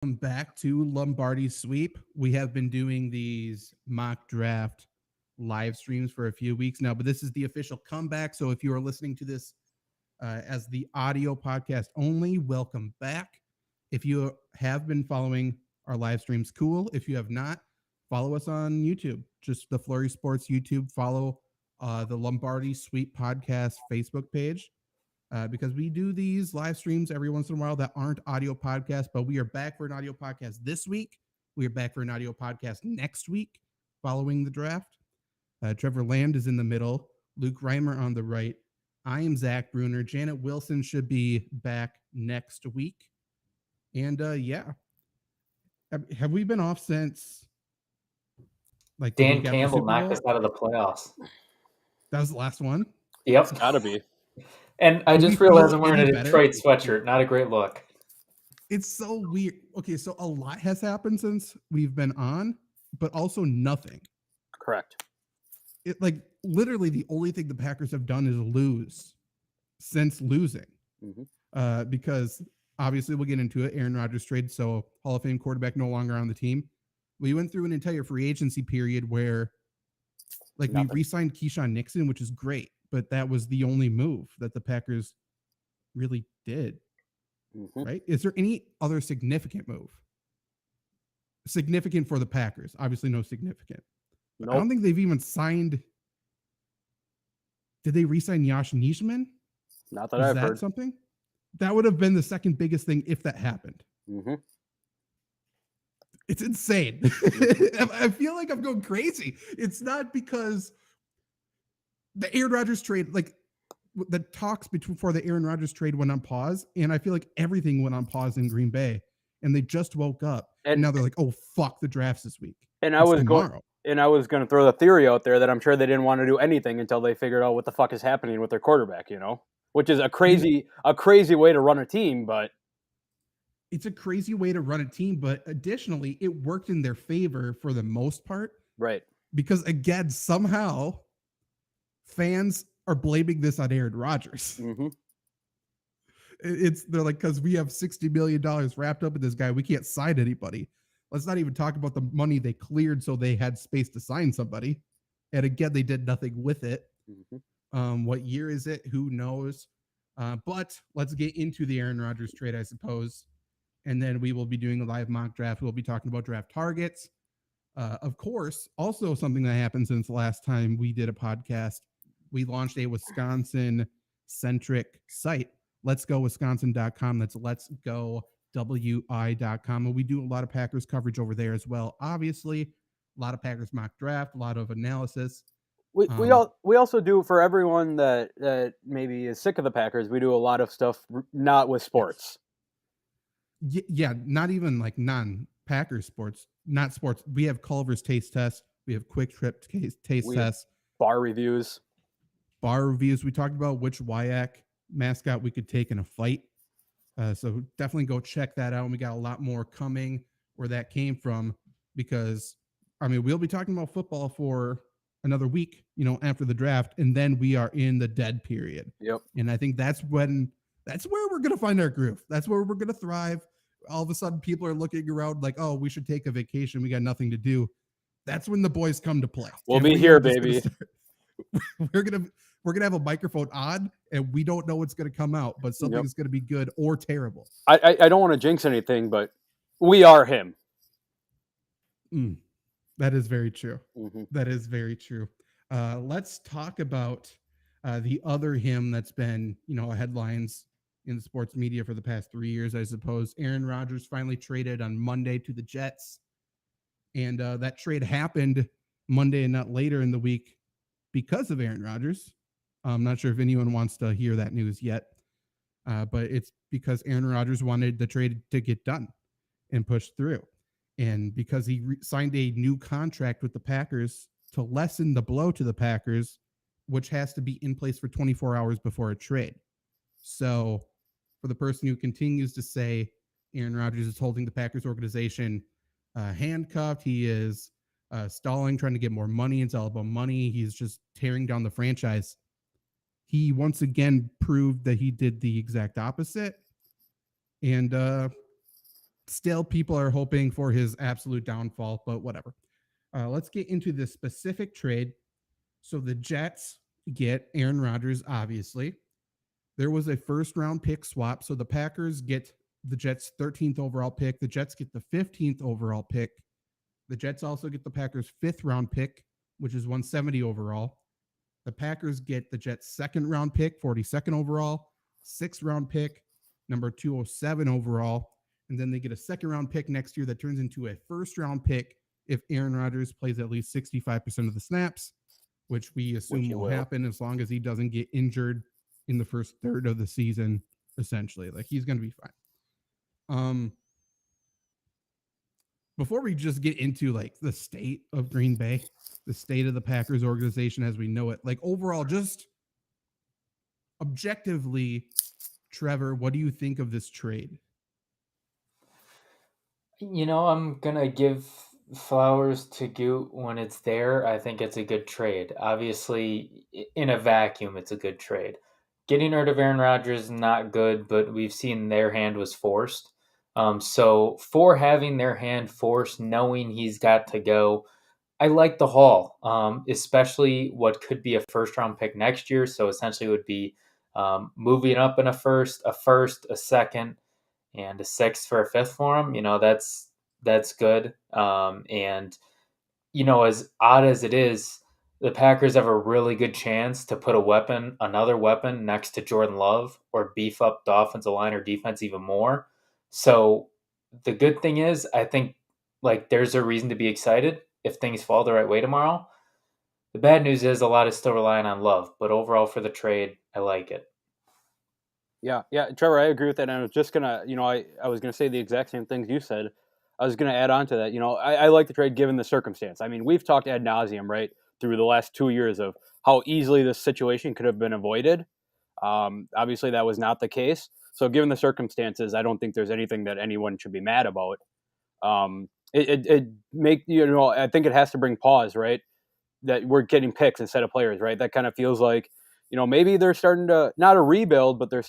Back to Lombardi Sweep. We have been doing these mock draft live streams for a few weeks now, but this is the official comeback. So if you are listening to this as the audio podcast only, welcome back. If you have been following our live streams, cool. If you have not, follow us on YouTube. Just the Flurry Sports YouTube. Follow the Lombardi Sweep podcast Facebook page. Because we do these live streams every once in a while that aren't audio podcasts, but we are back for an audio podcast this week. We are back for an audio podcast next week following the draft. Trevor Land is in the middle, Luke Reimer on the right. I am Zach Bruner. Janet Wilson should be back next week. And yeah, have we been off since like Dan Campbell knocked us out of the playoffs? That was the last one? Yep. It's gotta be. And I just realized I'm wearing a Detroit sweatshirt. Not a great look. It's so weird. Okay, so a lot has happened since we've been on, but also nothing. Correct. It like literally the only thing the Packers have done is lose since losing. Because obviously we'll get into it. Aaron Rodgers trade, so Hall of Fame quarterback no longer on the team. We went through an entire free agency period where like we re-signed Keyshawn Nixon, which is great. But that was the only move that the Packers really did, right? Is there any other significant move? Significant for the Packers? Obviously, no significant. Nope. I don't think they've even signed. Did they re-sign Josh Nijman? Not that I've heard. Something? That would have been the second biggest thing if that happened. It's insane. I feel like I'm going crazy. It's not because the Aaron Rodgers trade, like the talks before the Aaron Rodgers trade went on pause, and I feel like everything went on pause in Green Bay, and they just woke up, and now they're like, "Oh fuck, the draft's this week." And I was going to throw the theory out there that I'm sure they didn't want to do anything until they figured out what the fuck is happening with their quarterback, which is a crazy way to run a team, but it's a crazy way to run a team. But additionally, it worked in their favor for the most part, right? Because again, somehow fans are blaming this on Aaron Rodgers. They're like, because we have $60 million wrapped up in this guy, we can't sign anybody. Let's not even talk about the money they cleared so they had space to sign somebody. And again, they did nothing with it. What year is it? Who knows? But let's get into the Aaron Rodgers trade, I suppose. And then we will be doing a live mock draft. We'll be talking about draft targets. Of course, also something that happened since the last time we did a podcast. We launched a Wisconsin-centric site, letsgowisconsin.com. That's letsgowi.com. And we do a lot of Packers coverage over there as well. Obviously, a lot of Packers mock draft, a lot of analysis. We also do, for everyone that maybe is sick of the Packers, we do a lot of stuff not with sports. Yeah, not even like non-Packers sports, not sports. We have Culver's taste test. We have Quick Trip taste tests. Bar reviews. We talked about which WIAC mascot we could take in a fight. So definitely go check that out. And we got a lot more coming where that came from, because I mean, we'll be talking about football for another week, after the draft. And then we are in the dead period. Yep. And I think that's where we're going to find our groove. That's where we're going to thrive. All of a sudden people are looking around like, oh, we should take a vacation. We got nothing to do. That's when the boys come to play. We'll be here, baby. We're going to have a microphone on, and we don't know what's going to come out, but something's going to be good or terrible. I don't want to jinx anything, but we are him. That is very true. That is very true. Let's talk about the other him that's been, headlines in the sports media for the past 3 years, I suppose. Aaron Rodgers finally traded on Monday to the Jets. And that trade happened Monday and not later in the week because of Aaron Rodgers. I'm not sure if anyone wants to hear that news yet, but it's because Aaron Rodgers wanted the trade to get done and pushed through. And because he signed a new contract with the Packers to lessen the blow to the Packers, which has to be in place for 24 hours before a trade. So for the person who continues to say Aaron Rodgers is holding the Packers organization handcuffed, he is stalling, trying to get more money. It's all about money. He's just tearing down the franchise. He once again proved that he did the exact opposite. And still people are hoping for his absolute downfall, but whatever. Let's get into the specific trade. So the Jets get Aaron Rodgers, obviously. There was a first round pick swap. So the Packers get the Jets' 13th overall pick. The Jets get the 15th overall pick. The Jets also get the Packers' 5th round pick, which is 170 overall. The Packers get the Jets' 2nd round pick, 42nd overall, 6th round pick, number 207 overall. And then they get a 2nd round pick next year that turns into a 1st round pick if Aaron Rodgers plays at least 65% of the snaps, which we assume will happen as long as he doesn't get injured in the first third of the season, essentially. Like, he's going to be fine. Before we just get into like the state of Green Bay, the state of the Packers organization as we know it, like overall, just objectively, Trevor, what do you think of this trade? I'm going to give flowers to Goot when it's there. I think it's a good trade. Obviously, in a vacuum, it's a good trade. Getting rid of Aaron Rodgers, not good, but we've seen their hand was forced. So for having their hand forced, knowing he's got to go, I like the haul, especially what could be a first round pick next year. So essentially it would be moving up in a first, a second, and a 6th for a 5th for him. That's good. And as odd as it is, the Packers have a really good chance to put another weapon next to Jordan Love, or beef up the offensive line or defense even more. So the good thing is, I think there's a reason to be excited if things fall the right way tomorrow. The bad news is a lot is still relying on Love, but overall for the trade, I like it. Yeah, Trevor, I agree with that. And I was just gonna, I was gonna say the exact same things you said. I was gonna add on to that. I like the trade given the circumstance. I mean, we've talked ad nauseum, right, through the last 2 years of how easily this situation could have been avoided. Obviously, that was not the case. So, given the circumstances, I don't think there's anything that anyone should be mad about. I think it has to bring pause, right? That we're getting picks instead of players, right? That kind of feels like, maybe they're starting to, not a rebuild, but they're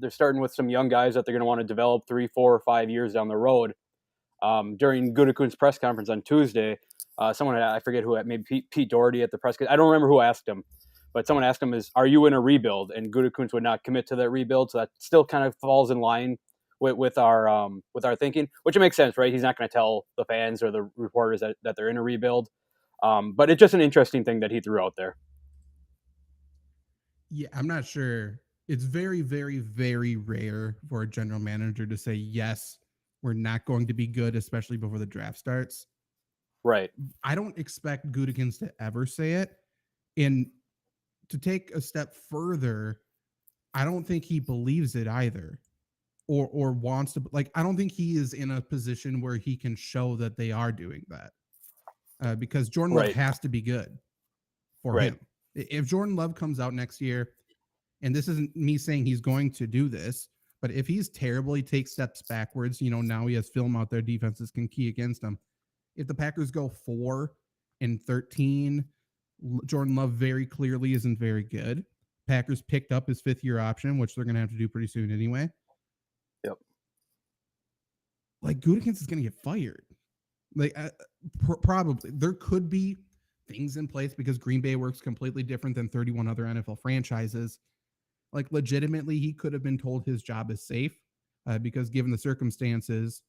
starting with some young guys that they're going to want to develop 3, 4, or 5 years down the road. During Gutekunst's press conference on Tuesday, someone, I forget who, maybe Pete Doherty at the press conference, I don't remember who asked him, but someone asked him, are you in a rebuild? And Gutekunst would not commit to that rebuild. So that still kind of falls in line with our thinking, which makes sense, right? He's not going to tell the fans or the reporters that they're in a rebuild. But it's just an interesting thing that he threw out there. Yeah, I'm not sure. It's very, very, very rare for a general manager to say, yes, we're not going to be good, especially before the draft starts. Right. I don't expect Gutekunst to ever say it. And to take a step further, I don't think he believes it either. Or wants to, like, I don't think he is in a position where he can show that they are doing that. Because Jordan Love has to be good for him. If Jordan Love comes out next year, and this isn't me saying he's going to do this, but if he's terrible, he takes steps backwards. Now he has film out there. Defenses can key against him. If the Packers go 4-13, Jordan Love very clearly isn't very good. Packers picked up his 5th-year option, which they're going to have to do pretty soon anyway. Yep. Like, Gutekunst is going to get fired. Like, probably. There could be things in place because Green Bay works completely different than 31 other NFL franchises. Like, legitimately, he could have been told his job is safe because given the circumstances,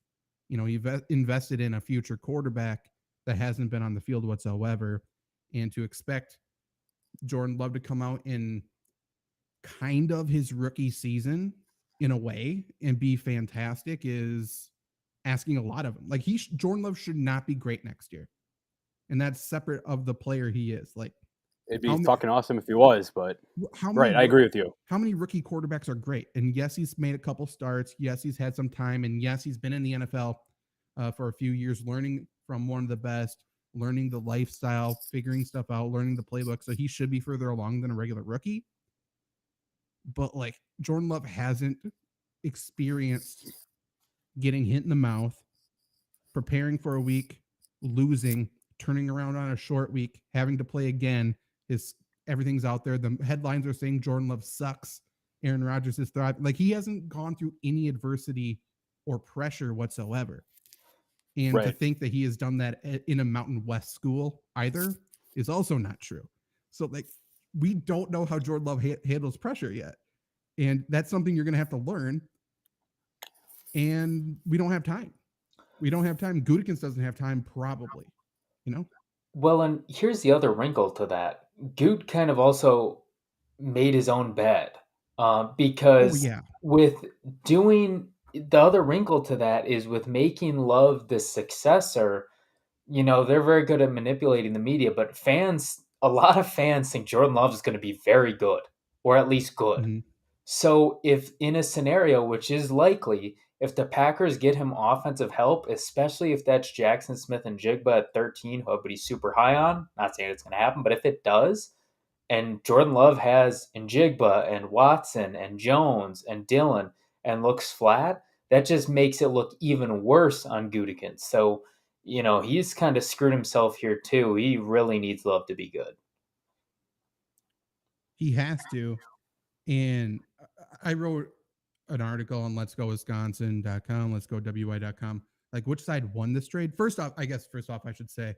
he invested in a future quarterback that hasn't been on the field whatsoever. And to expect Jordan Love to come out in kind of his rookie season in a way and be fantastic is asking a lot of him. Like, Jordan Love should not be great next year. And that's separate of the player he is. Like, it'd be fucking awesome if he was, but I agree with you. How many rookie quarterbacks are great? And yes, he's made a couple starts. Yes, he's had some time. And yes, he's been in the NFL for a few years, learning from one of the best, learning the lifestyle, figuring stuff out, learning the playbook. So he should be further along than a regular rookie. But like, Jordan Love hasn't experienced getting hit in the mouth, preparing for a week, losing, turning around on a short week, having to play again. Everything's out there. The headlines are saying Jordan Love sucks. Aaron Rodgers is thriving. Like, he hasn't gone through any adversity or pressure whatsoever. And to Right. think that he has done that in a Mountain West school either is also not true. So, like, we don't know how Jordan Love handles pressure yet. And that's something you're going to have to learn. And we don't have time. We don't have time. Gutekunst doesn't have time, probably, you know? Well, and here's the other wrinkle to that. Goot kind of also made his own bed Oh, because yeah. with doing the other wrinkle to that is with making Love the successor, they're very good at manipulating the media, but a lot of fans think Jordan Love is going to be very good, or at least good. Mm-hmm. So if in a scenario, which is likely, if the Packers get him offensive help, especially if that's Jackson Smith and Jigba at 13, who everybody's super high on, not saying it's going to happen, but if it does, and Jordan Love has Njigba and Watson and Jones and Dillon and looks flat, that just makes it look even worse on Gutekunst. So, he's kind of screwed himself here too. He really needs Love to be good. He has to. And I wrote an article on Let's Go Wisconsin.com, Let's Go WY.com. Like, which side won this trade? First off, I should say,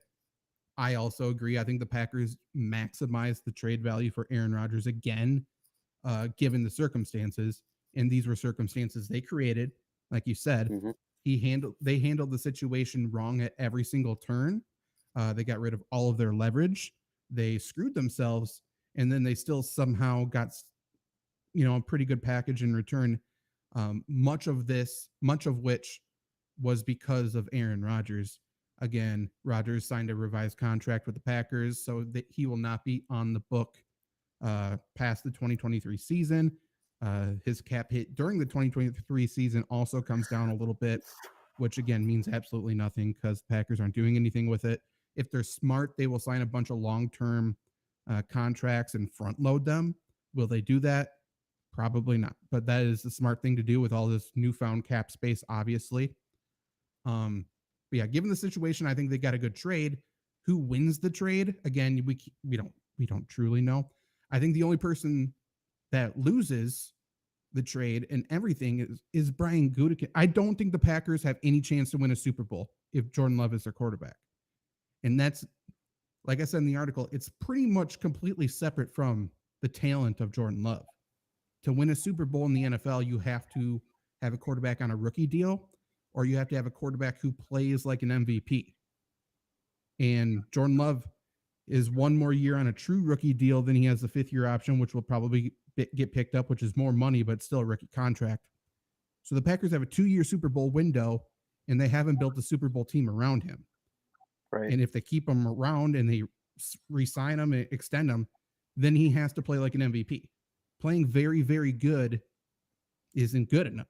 I also agree. I think the Packers maximized the trade value for Aaron Rodgers again, given the circumstances. And these were circumstances they created. Like you said, Mm-hmm. they handled the situation wrong at every single turn. They got rid of all of their leverage. They screwed themselves, and then they still somehow got a pretty good package in return. Much of which was because of Aaron Rodgers. Again, Rodgers signed a revised contract with the Packers, so that he will not be on the book past the 2023 season. His cap hit during the 2023 season also comes down a little bit, which again means absolutely nothing because the Packers aren't doing anything with it. If they're smart, they will sign a bunch of long-term contracts and front load them. Will they do that? Probably not. But that is the smart thing to do with all this newfound cap space, obviously. But yeah, given the situation, I think they got a good trade. Who wins the trade? Again, we don't truly know. I think the only person that loses the trade and everything is Brian Gutekunst. I don't think the Packers have any chance to win a Super Bowl if Jordan Love is their quarterback. And that's, like I said in the article, it's pretty much completely separate from the talent of Jordan Love. To win a Super Bowl in the NFL, you have to have a quarterback on a rookie deal, or you have to have a quarterback who plays like an MVP. And Jordan Love is one more year on a true rookie deal than he has the 5th-year option, which will probably get picked up, which is more money, but still a rookie contract. So the Packers have a 2-year Super Bowl window, and they haven't built a Super Bowl team around him. Right. And if they keep him around and they re-sign him and extend him, then he has to play like an MVP. Playing very, very good isn't good enough.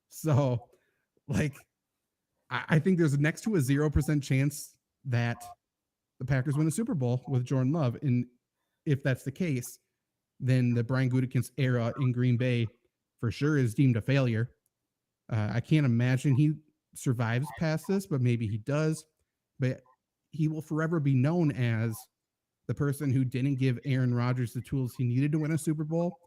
So, like, I think there's next to a 0% chance that the Packers win a Super Bowl with Jordan Love. And if that's the case, then the Brian Gutekunst era in Green Bay for sure is deemed a failure. I can't imagine he survives past this, but maybe he does. But he will forever be known as the person who didn't give Aaron Rodgers the tools he needed to win a Super Bowl,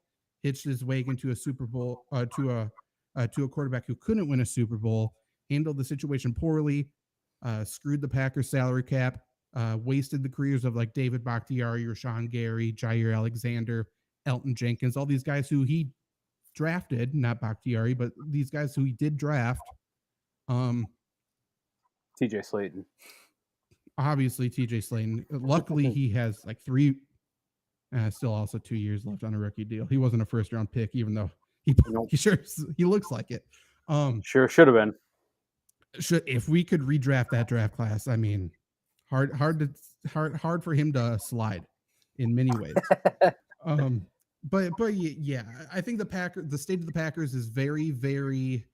hitched his wagon to a Super Bowl to a quarterback who couldn't win a Super Bowl, handled the situation poorly, screwed the Packers salary cap, wasted the careers of like David Bakhtiari, Rashawn Gary, Jair Alexander, Elton Jenkins, all these guys who he drafted, not Bakhtiari, but these guys who he did draft. TJ Slayton. Obviously, TJ Slayton. Luckily, he has like still also 2 years left on a rookie deal. He wasn't a first-round pick, even though he looks like it. Sure should have been. If we could redraft that draft class, I mean, hard for him to slide in many ways. But yeah, I think the state of the Packers is very, very.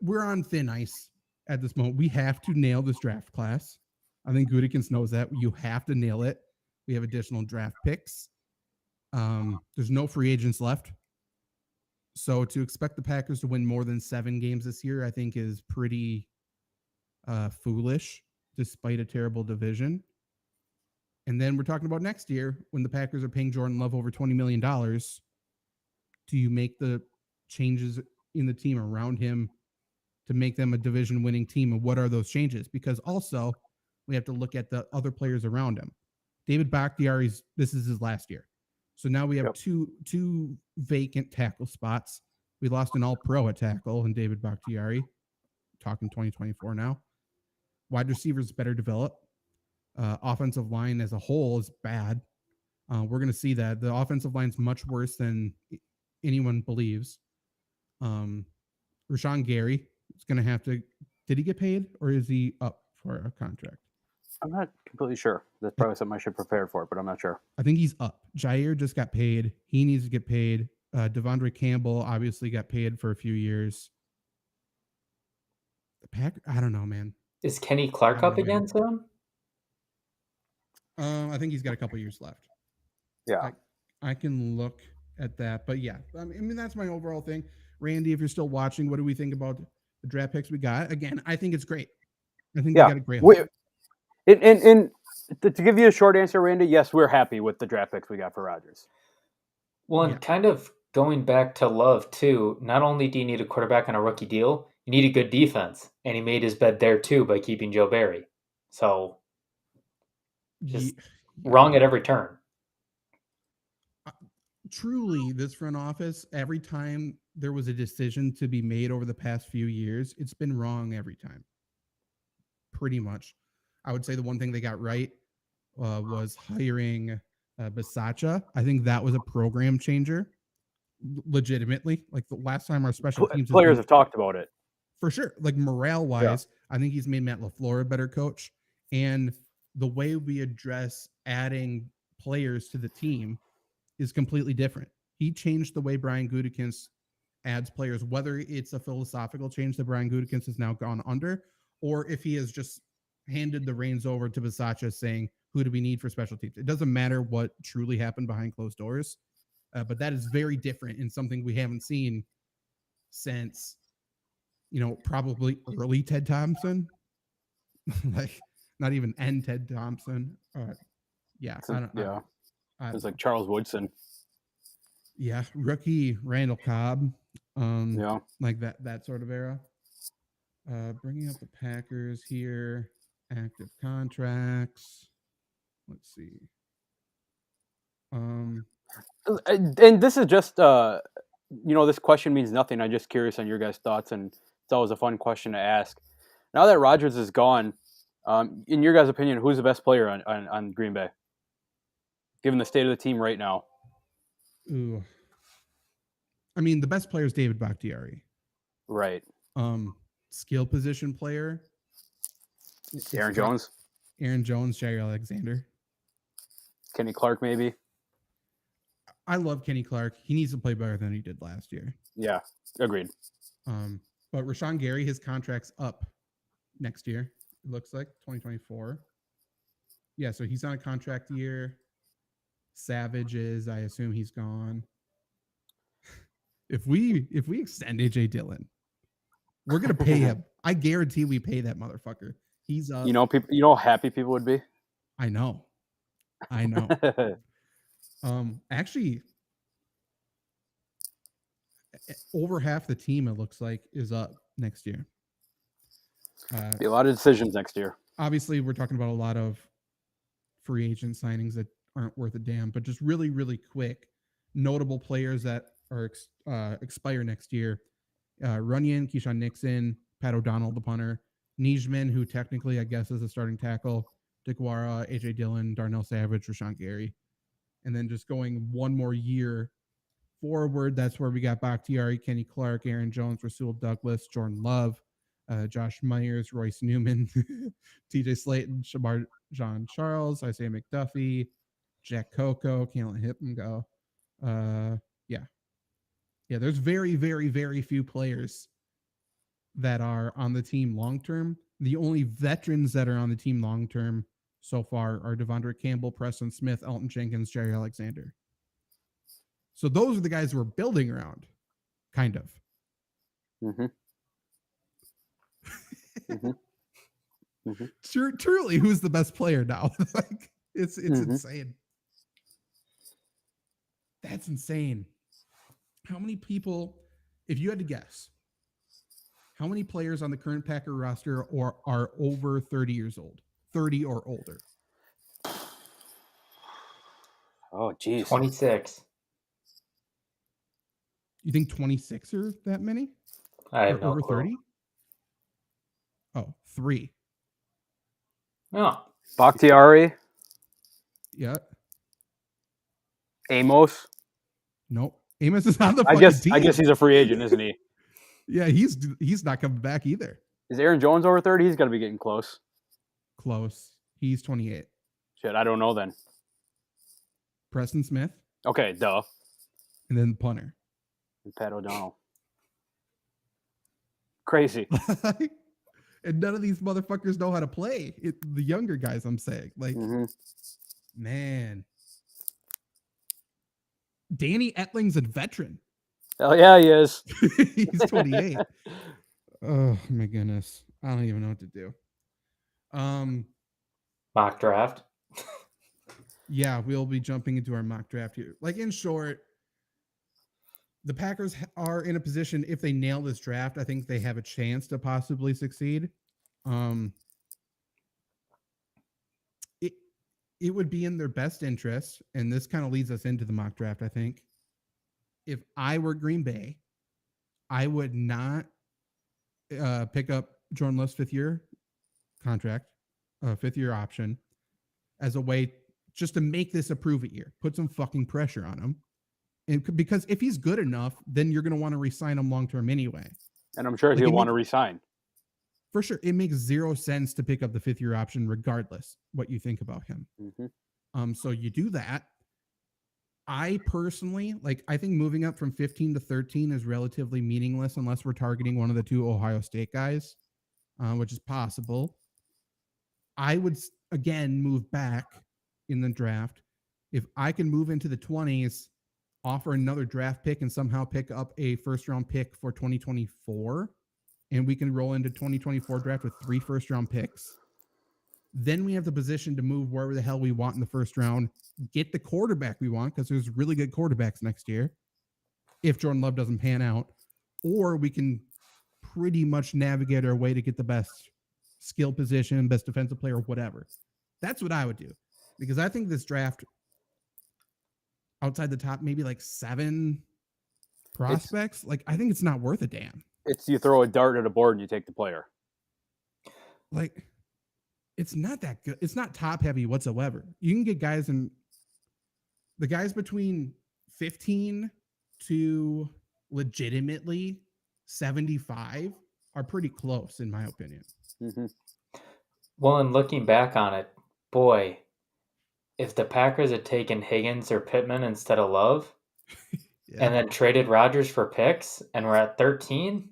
We're on thin ice at this moment. We have to nail this draft class. I think Gutekunst knows that. You have to nail it. We have additional draft picks. There's no free agents left. So to expect the Packers to win more than 7 games this year, I think is pretty foolish, despite a terrible division. And then we're talking about next year when the Packers are paying Jordan Love over $20 million. Do you make the changes in the team around him to make them a division winning team? And what are those changes? Because also we have to look at the other players around him. David Bakhtiari's, this is his last year. So now we have two vacant tackle spots. We lost an all-pro at tackle in David Bakhtiari. Talking 2024 now. Wide receivers better develop. Offensive line as a whole is bad. We're going to see that. The offensive line's much worse than anyone believes. Rashawn Gary is going to have to... Did he get paid or is he up for a contract? I'm not completely sure. That's probably something I should prepare for, but I'm not sure. I think he's up. Jair just got paid. He needs to get paid. Devondre Campbell obviously got paid for a few years. The Packers, I don't know, man. Is Kenny Clark up again soon? I think he's got a couple years left. Yeah. I can look at that. But yeah, I mean, that's my overall thing. Randy, if you're still watching, what do we think about the draft picks we got? Again, I think it's great. I think we got a great one. And to give you a short answer, Randy, yes, we're happy with the draft picks we got for Rodgers. Well, and kind of going back to Love, too, not only do you need a quarterback on a rookie deal, you need a good defense. And he made his bed there, too, by keeping Joe Barry. So, just wrong at every turn. Truly, this front office, every time there was a decision to be made over the past few years, it's been wrong every time. Pretty much. I would say the one thing they got right was hiring Bisaccia. I think that was a program changer. Legitimately, like the last time our special teams players have talked about it for sure. Like morale wise, I think he's made Matt LaFleur a better coach, and the way we address adding players to the team is completely different. He changed the way Brian Gutekunst adds players, whether it's a philosophical change that Brian Gutekunst has now gone under, or if he has just handed the reins over to Bisaccia saying, who do we need for special teams? It doesn't matter what truly happened behind closed doors, but that is very different and something we haven't seen since, probably early Ted Thompson, like not even end Ted Thompson. It's like Charles Woodson. Yeah, rookie Randall Cobb. Like that sort of era. Bringing up the Packers here. Active contracts. Let's see. And this is just, this question means nothing. I'm just curious on your guys' thoughts, and it's always a fun question to ask. Now that Rodgers is gone, in your guys' opinion, who's the best player on Green Bay, given the state of the team right now? Ooh. I mean, the best player is David Bakhtiari. Right. Skill position player. Aaron Jones, Jair Alexander. Kenny Clark, maybe. I love Kenny Clark. He needs to play better than he did last year. Yeah, agreed. But Rashawn Gary, his contract's up next year. It looks like 2024. Yeah, so he's on a contract year. Savage is, I assume he's gone. If we extend AJ Dillon, we're gonna pay him. I guarantee we pay that motherfucker. He's up. People. You know how happy people would be. I know. Actually, over half the team, it looks like, is up next year. Be a lot of decisions next year. Obviously, we're talking about a lot of free agent signings that aren't worth a damn, but just really, really quick, notable players that are expire next year. Runyon, Keyshawn Nixon, Pat O'Donnell, the punter, Nijman, who technically, I guess, is a starting tackle, Dikwara, AJ Dillon, Darnell Savage, Rashawn Gary. And then just going one more year forward, that's where we got Bakhtiari, Kenny Clark, Aaron Jones, Rasul Douglas, Jordan Love, Josh Myers, Royce Newman, TJ Slayton, Shamar John Charles, Isaiah McDuffie, Jack Coco, can't let him go. Yeah, there's very, very, very few players that are on the team long-term. The only veterans that are on the team long-term so far are Devondre Campbell, Preston Smith, Elton Jenkins, Jair Alexander. So those are the guys we're building around, kind of. Truly, who's the best player now? Like, it's insane. That's insane. How many people If you had to guess, how many players on the current Packer roster are over 30 years old? 30 or older? Oh, geez. 26. You think 26 are that many? I have Or no over clue. 30? Oh, 3. Oh, Bakhtiari, Yeah. Amos. Nope. Amos is on the I fucking team. guess he's a free agent, isn't he? Yeah, he's not coming back either. Is Aaron Jones over 30? He's got to be getting close. Close. He's 28. Shit, I don't know then. Preston Smith, Okay, duh. and then the punter. And Pat O'Donnell. Crazy. And none of these motherfuckers know how to play. The younger guys, I'm saying. Like, man. Danny Etling's a veteran. Hell yeah, he is. He's 28. Oh my goodness. I don't even know what to do. mock draft. Yeah, we'll be jumping into our mock draft here. Like, in short, the Packers are in a position, if they nail this draft, I think they have a chance to possibly succeed. It would be in their best interest, and this kind of leads us into the mock draft, I think. If I were Green Bay, I would not pick up Jordan Love's 5-year contract, 5-year option, as a way just to make this a prove-it year. Put some fucking pressure on him. And because if he's good enough, then you're going to want to re-sign him long-term anyway. And I'm sure he'll want to re-sign. For sure. It makes zero sense to pick up the 5th-year option regardless what you think about him. So you do that. I personally, I think moving up from 15 to 13 is relatively meaningless unless we're targeting one of the 2 Ohio State guys, which is possible. I would, again, move back in the draft. If I can move into the 20s, offer another draft pick, and somehow pick up a first-round pick for 2024, and we can roll into 2024 draft with 3 first-round picks, then we have the position to move wherever the hell we want in the first round, get the quarterback we want, because there's really good quarterbacks next year, if Jordan Love doesn't pan out, or we can pretty much navigate our way to get the best skill position, best defensive player, whatever. That's what I would do, because I think this draft, outside the top, maybe 7 prospects, I think it's not worth a damn. It's you throw a dart at a board and you take the player. It's not that good. It's not top heavy whatsoever. You can get guys the guys between 15 to legitimately 75 are pretty close, in my opinion. Well, and looking back on it, boy, if the Packers had taken Higgins or Pittman instead of Love, and then traded Rodgers for picks, and we're at 13,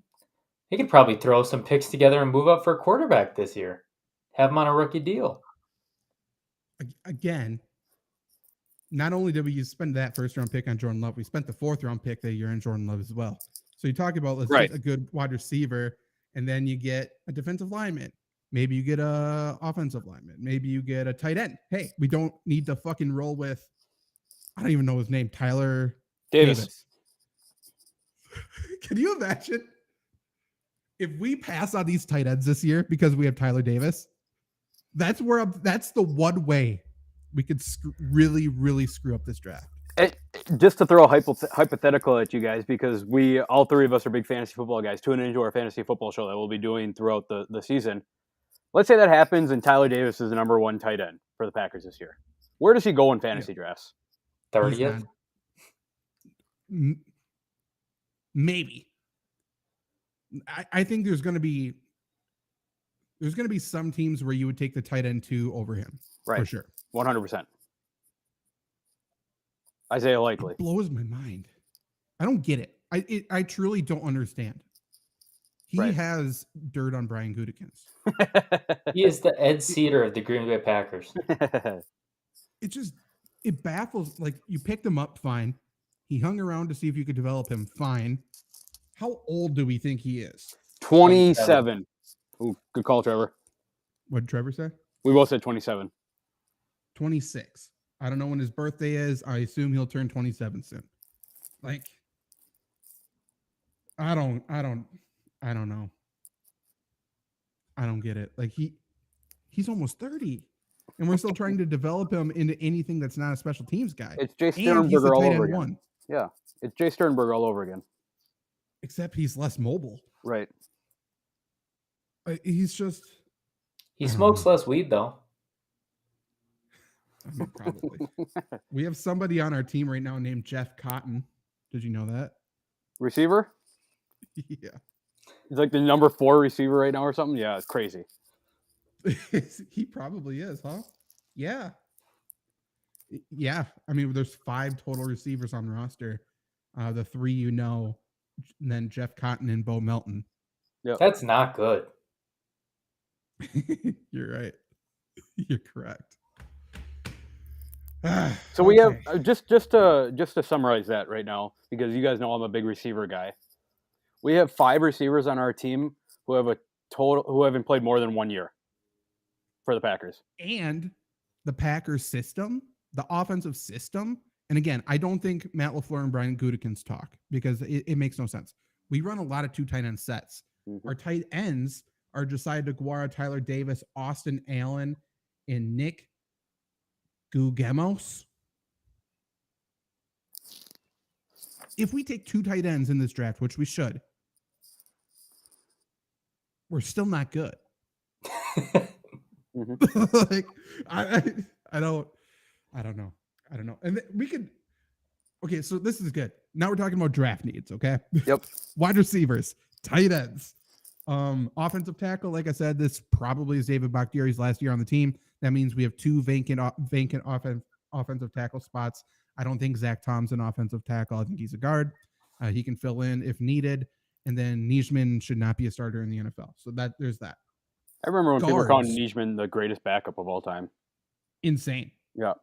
he could probably throw some picks together and move up for a quarterback this year. Have him on a rookie deal. Again, not only did we spend that first-round pick on Jordan Love, we spent the 4th-round pick that year on Jordan Love as well. So you talk about, let's get a good wide receiver, and then you get a defensive lineman. Maybe you get a offensive lineman. Maybe you get a tight end. Hey, we don't need to fucking roll with, I don't even know his name, Tyler Davis. Can you imagine if we pass on these tight ends this year because we have Tyler Davis? That's the one way we could really, really screw up this draft. Just to throw a hypothetical at you guys, because all 3 of us are big fantasy football guys, tuning into our fantasy football show that we'll be doing throughout the season. Let's say that happens and Tyler Davis is the number 1 tight end for the Packers this year. Where does he go in fantasy drafts? 30th? Maybe. I think there's going to be some teams where you would take the tight end 2 over him. Right. For sure. 100%. Isaiah Likely. It blows my mind. I don't get it. I truly don't understand. He has dirt on Brian Gutekunst. He is the Ed Cedar of the Green Bay Packers. It baffles. You picked him up, fine. He hung around to see if you could develop him, fine. How old do we think he is? 27. Ooh, good call, Trevor. What did Trevor say? We both said 27. 26. I don't know when his birthday is. I assume he'll turn 27 soon. I don't know. I don't get it. Like he's almost 30. And we're still trying to develop him into anything that's not a special teams guy. It's Jay And he's the Sternberger all tight over end again. one. Yeah, it's Jay Sternberger all over again. Except he's less mobile. Right. He's just. He smokes less weed though. I mean, probably. We have somebody on our team right now named Jeff Cotton. Did you know that? Receiver? Yeah. He's like the number 4 receiver right now or something. Yeah, it's crazy. He probably is, huh? Yeah. Yeah. I mean, there's 5 total receivers on the roster. The 3 you know, and then Jeff Cotton and Bo Melton. Yep. That's not good. You're right. You're correct. So we have just to summarize that right now, because you guys know I'm a big receiver guy. We have 5 receivers on our team who haven't played more than 1 year for the Packers. And the Packers system, the offensive system, and again, I don't think Matt LaFleur and Brian Gutekunst talk because it makes no sense. We run a lot of 2 tight end sets. Mm-hmm. Our tight ends are Josiah DeGuara, Tyler Davis, Austin Allen, and Nick Gugemos. If we take 2 tight ends in this draft, which we should, we're still not good. Mm-hmm. Like I don't know. And we could. Okay, so this is good. Now we're talking about draft needs. Okay. Yep. Wide receivers, tight ends, offensive tackle. Like I said, this probably is David Bakhtiari's last year on the team. That means we have 2 vacant offensive tackle spots. I don't think Zach Tom's an offensive tackle. I think he's a guard. He can fill in if needed. And then Nijman should not be a starter in the NFL. So there's that. I remember when people were calling Nijman the greatest backup of all time. Insane. Yeah.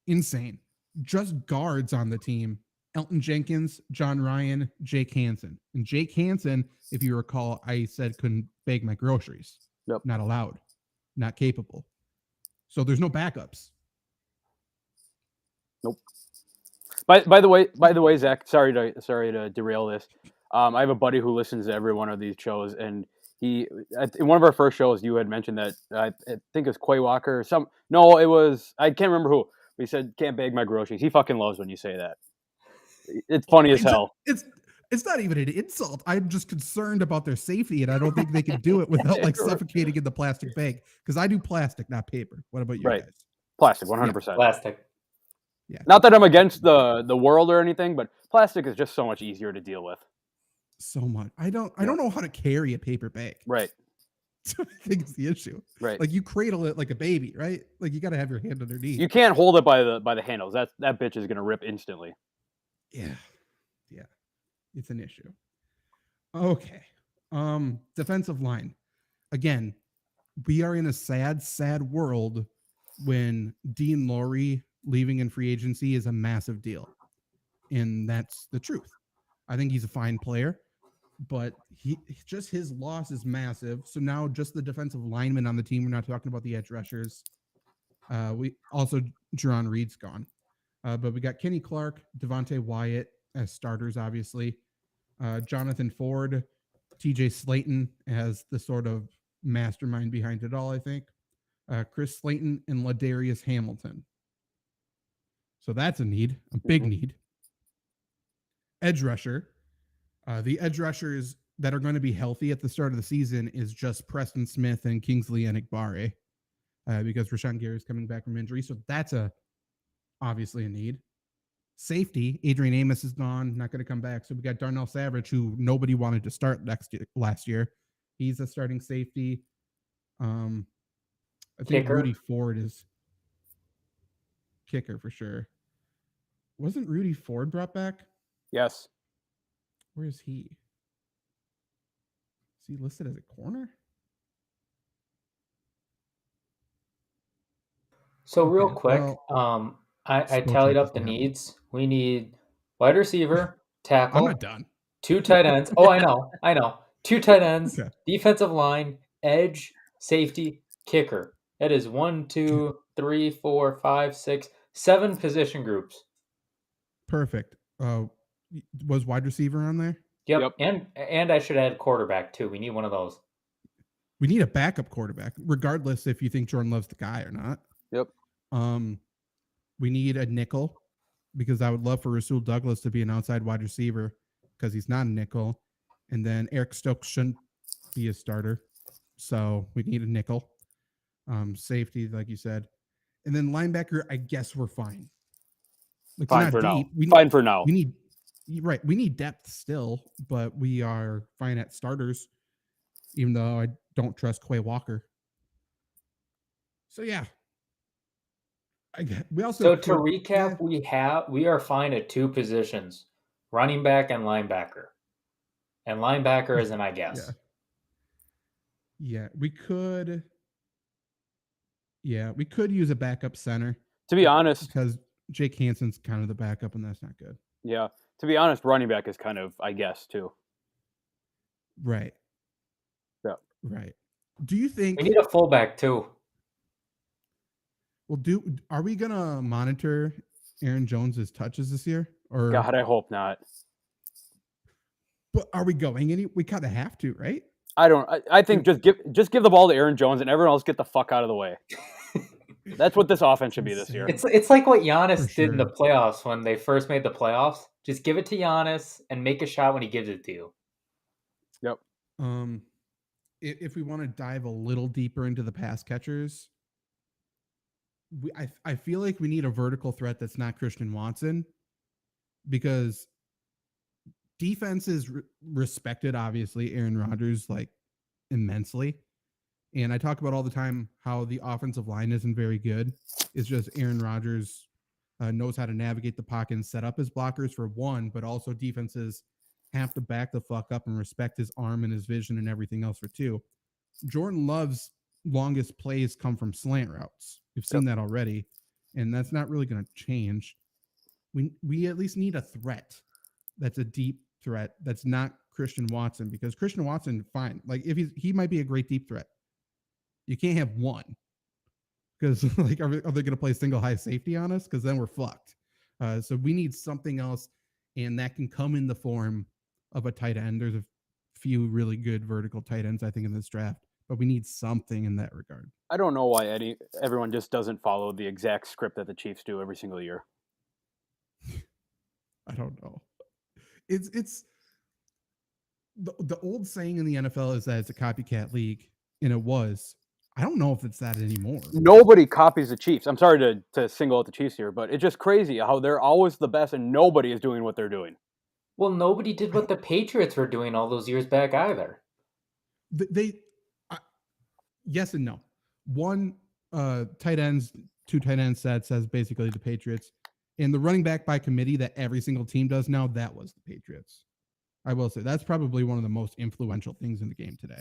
Insane. Just guards on the team. Elton Jenkins, John Ryan, Jake Hansen. And Jake Hansen, if you recall, I said couldn't bag my groceries. Yep. Not allowed. Not capable. So there's no backups. Nope. By the way, Zach, sorry to derail this. I have a buddy who listens to every one of these shows, and in one of our first shows, you had mentioned that I think it was Quay Walker or some. No, it was, I can't remember who. But he said can't bag my groceries. He fucking loves when you say that. It's funny as hell. It's not even an insult. I'm just concerned about their safety, and I don't think they can do it without like suffocating in the plastic bag. Because I do plastic, not paper. What about you guys? Plastic, 100%. Yeah, plastic. Yeah. Not that I'm against the world or anything, but plastic is just so much easier to deal with. So much. I don't know how to carry a paper bag. Right. I think it's the issue. Right. Like you cradle it like a baby, right? Like you got to have your hand underneath. You can't hold it by the handles. That bitch is gonna rip instantly. Yeah. It's an issue. Okay. Defensive line. Again, we are in a sad world when Dean Lowry leaving in free agency is a massive deal. And that's the truth. I think he's a fine player, but his loss is massive. So now just the defensive linemen on the team, we're not talking about the edge rushers. We also, Jerron Reed's gone. But we got Kenny Clark, Devontae Wyatt as starters, obviously. Jonathan Ford, TJ Slayton as the sort of mastermind behind it all, I think. Chris Slayton and Ladarius Hamilton. So that's a need, a big need. Edge rusher. The edge rushers that are going to be healthy at the start of the season is just Preston Smith and Kingsley Enikbare, because Rashawn Gary is coming back from injury. So that's obviously a need. Safety, Adrian Amos is gone, not going to come back. So we got Darnell Savage, who nobody wanted to start last year. He's a starting safety. I think Kicker. Rudy Ford is kicker for sure. Wasn't Rudy Ford brought back? Yes. Where is he? Is he listed as a corner? So real quick, I tallied up the needs. We need wide receiver, tackle. I'm not done. 2 tight ends. Oh, I know. 2 tight ends, okay. Defensive line, edge, safety, kicker. That is 1, 2, 3, 4, 5, 6, 7 position groups. Perfect. Was wide receiver on there? Yep. And I should add quarterback too. We need one of those. We need a backup quarterback, regardless if you think Jordan Love's the guy or not. Yep. We need a nickel, because I would love for Rasul Douglas to be an outside wide receiver, because he's not a nickel. And then Eric Stokes shouldn't be a starter. So we need a nickel. Safety, like you said. And then linebacker, I guess we're fine. Like, fine for deep. Now. Fine for now. We need depth still, but we are fine at starters, even though I don't trust Quay Walker. So yeah. We also to recap, we are fine at two positions, running back and linebacker. And linebacker is an I guess. Yeah, we could use a backup center. To be honest, because Jake Hansen's kind of the backup, and that's not good. Yeah, to be honest, running back is kind of, I guess, too. Right. Yeah. Right. Do you think we need a fullback too? Well, are we gonna monitor Aaron Jones's touches this year? Or God, I hope not. But are we going we kind of have to, right? I think just give the ball to Aaron Jones and everyone else get the fuck out of the way. That's what this offense should be this year. It's like what Giannis did in the playoffs when they first made the playoffs. Just give it to Giannis and make a shot when he gives it to you. Yep. If we want to dive a little deeper into the pass catchers, I feel like we need a vertical threat that's not Christian Watson, because defense is respected, obviously, Aaron Rodgers, like, immensely. And I talk about all the time how the offensive line isn't very good. It's just Aaron Rodgers knows how to navigate the pocket and set up his blockers, for one, but also defenses have to back the fuck up and respect his arm and his vision and everything else, for two. Jordan Love's longest plays come from slant routes. We've seen that already, and that's not really going to change. We at least need a threat that's a deep threat that's not Christian Watson, because Christian Watson, fine. Like, if he might be a great deep threat. You can't have one, because like, are they going to play single high safety on us? Because then we're fucked. So we need something else, and that can come in the form of a tight end. There's a few really good vertical tight ends, I think, in this draft, but we need something in that regard. I don't know why everyone just doesn't follow the exact script that the Chiefs do every single year. I don't know. It's the old saying in the NFL is that it's a copycat league, and it was. I don't know if it's that anymore. Nobody copies the Chiefs. I'm sorry to single out the Chiefs here, but it's just crazy how they're always the best and nobody is doing what they're doing. Well, nobody did what the Patriots were doing all those years back either. Yes and no. One, two tight end set says basically the Patriots. And the running back by committee that every single team does now, that was the Patriots. I will say that's probably one of the most influential things in the game today.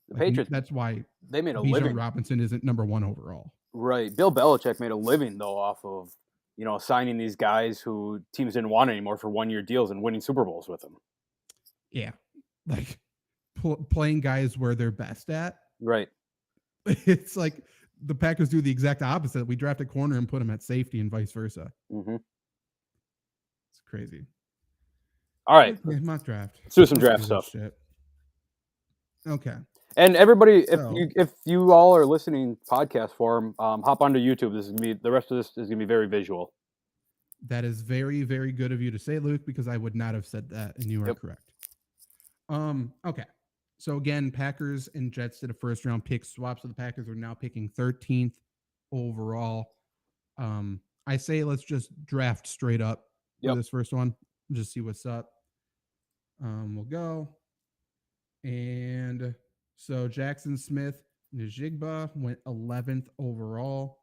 The Patriots. That's why they made a Bijan living. Robinson isn't number one overall. Right. Bill Belichick made a living, though, off of, signing these guys who teams didn't want anymore for 1-year deals and winning Super Bowls with them. Yeah. Like playing guys where they're best at. Right. It's like the Packers do the exact opposite. We draft a corner and put him at safety and vice versa. Mm-hmm. It's crazy. All right. Yeah, mock draft. Let's do some draft stuff. Shit. Okay. And everybody, if you all are listening podcast form, hop onto YouTube. The rest of this is gonna be very visual. That is very, very good of you to say, Luke, because I would not have said that, and you are correct. Okay. So again, Packers and Jets did a first round pick swap, so the Packers are now picking 13th overall. I say let's just draft straight up for this first one. Just see what's up. We'll go. And so Jackson Smith Njigba went 11th overall.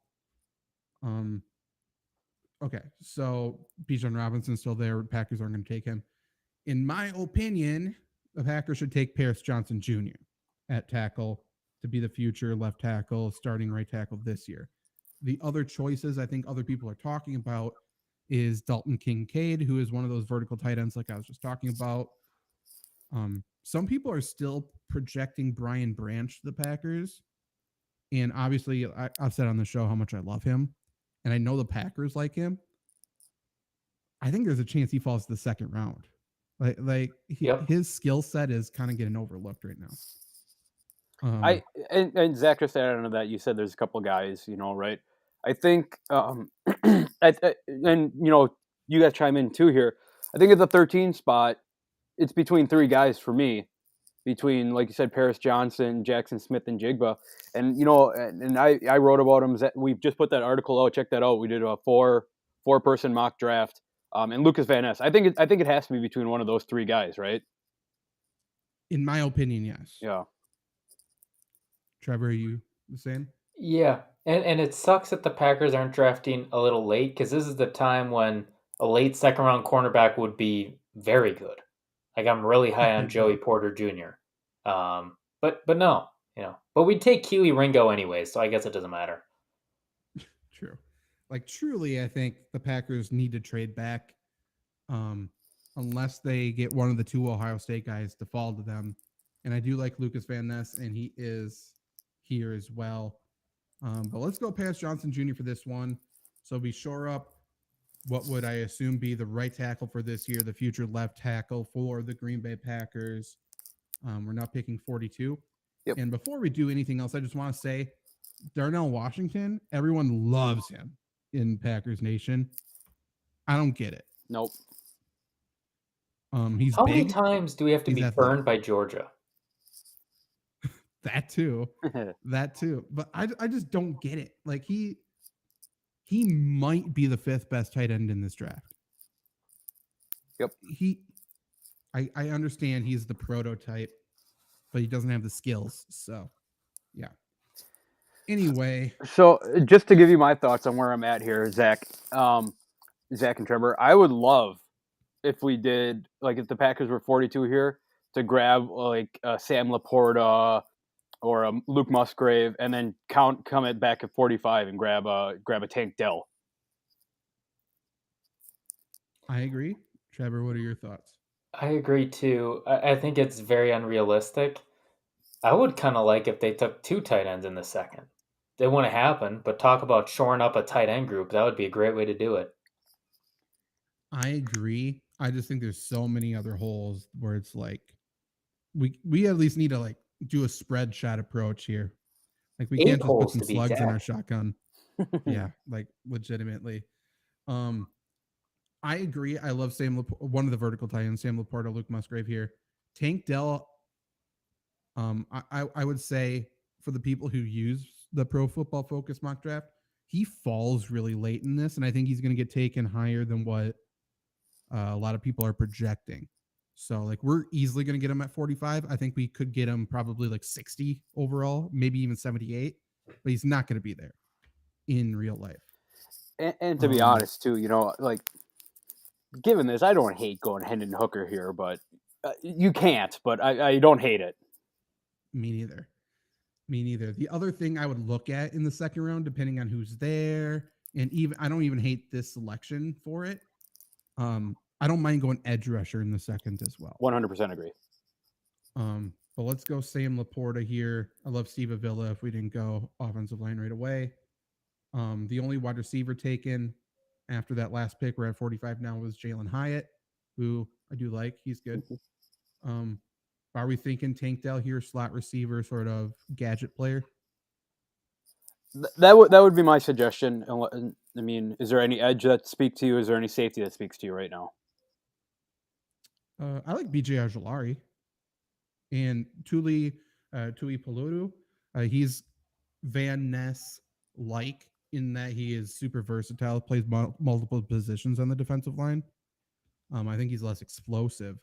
Okay, so Bijan Robinson's still there. Packers aren't going to take him. In my opinion, the Packers should take Paris Johnson Jr. at tackle to be the future left tackle, starting right tackle this year. The other choices I think other people are talking about is Dalton Kincaid, who is one of those vertical tight ends like I was just talking about. Some people are still projecting Brian Branch to the Packers. And obviously, I've said on the show how much I love him. And I know the Packers like him. I think there's a chance he falls to the second round. Yep. His skill set is kind of getting overlooked right now. And Zach, just to add on to that, you said there's a couple guys, right? I think, and you guys chime in too here. I think at the 13 spot, it's between three guys for me, between, like you said, Paris Johnson, Jackson Smith, and Jigba. And and I wrote about him. We just put that article out. Check that out. We did a four-person mock draft. And Lucas Van Ness. I think it has to be between one of those three guys, right? In my opinion, yes. Yeah. Trevor, are you the same? Yeah, and it sucks that the Packers aren't drafting a little late because this is the time when a late second round cornerback would be very good. Like I'm really high on Joey Porter Jr. But no, but we'd take Keely Ringo anyway, so I guess it doesn't matter. True. Like truly, I think the Packers need to trade back, unless they get one of the two Ohio State guys to fall to them. And I do like Lucas Van Ness, and he is here as well. But let's go Paris Johnson Jr. for this one. So we shore up what would I assume be the right tackle for this year, the future left tackle for the Green Bay Packers. We're now picking 42. Yep. And before we do anything else, I just want to say Darnell Washington, everyone loves him in Packers Nation. I don't get it. Nope. He's How big. many times do we have to be burned by Georgia? That too. But I just don't get it. Like he might be the fifth best tight end in this draft. Yep. I understand he's the prototype, but he doesn't have the skills. So, yeah. Anyway. So just to give you my thoughts on where I'm at here, Zach and Trevor, I would love if we did, like if the Packers were 42 here, to grab like Sam Laporta or Luke Musgrave, and then come it back at 45 and grab a Tank Dell. I agree. Trevor, what are your thoughts? I agree too. I think it's very unrealistic. I would kind of like if they took two tight ends in the second. They wouldn't happen, but talk about shoring up a tight end group. That would be a great way to do it. I agree. I just think there's so many other holes where it's like we at least need to like do a spread shot approach here. Like we can't just put some slugs in our shotgun. Yeah, like legitimately. I agree. I love one of the vertical tight ends, Sam Laporta, Luke Musgrave here. Tank Dell. I would say for the people who use the Pro Football Focus mock draft, he falls really late in this, and I think he's going to get taken higher than what a lot of people are projecting. So like we're easily going to get him at 45. I think we could get him probably like 60 overall, maybe even 78, but he's not going to be there in real life. And to be honest too, like given this, I don't hate going Hendon Hooker here, but you can't, but I don't hate it. Me neither. The other thing I would look at in the second round, depending on who's there, and even I don't even hate this selection for it. I don't mind going edge rusher in the second as well. 100% agree. But let's go Sam Laporta here. I love Steve Avila if we didn't go offensive line right away. The only wide receiver taken after that last pick, we're at 45 now, was Jalen Hyatt, who I do like. He's good. Are we thinking Tank Dell here, slot receiver, sort of gadget player? That would be my suggestion. I mean, is there any edge that speaks to you? Is there any safety that speaks to you right now? I like BJ Ojulari and Tuli Peludu. He's Van Ness-like in that he is super versatile, plays multiple positions on the defensive line. I think he's less explosive,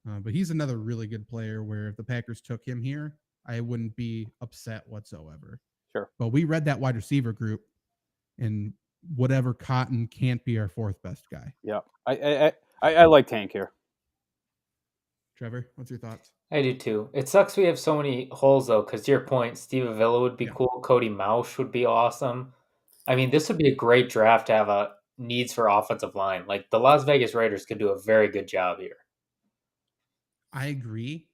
but he's another really good player where if the Packers took him here, I wouldn't be upset whatsoever. Sure. But we read that wide receiver group, and whatever Cotton can't be our fourth best guy. Yeah, I like Tank here. Trevor, what's your thoughts? I do too. It sucks we have so many holes though, because to your point, Steve Avila would be cool. Cody Mausch would be awesome. I mean, this would be a great draft to have a needs for offensive line. Like the Las Vegas Raiders could do a very good job here. I agree,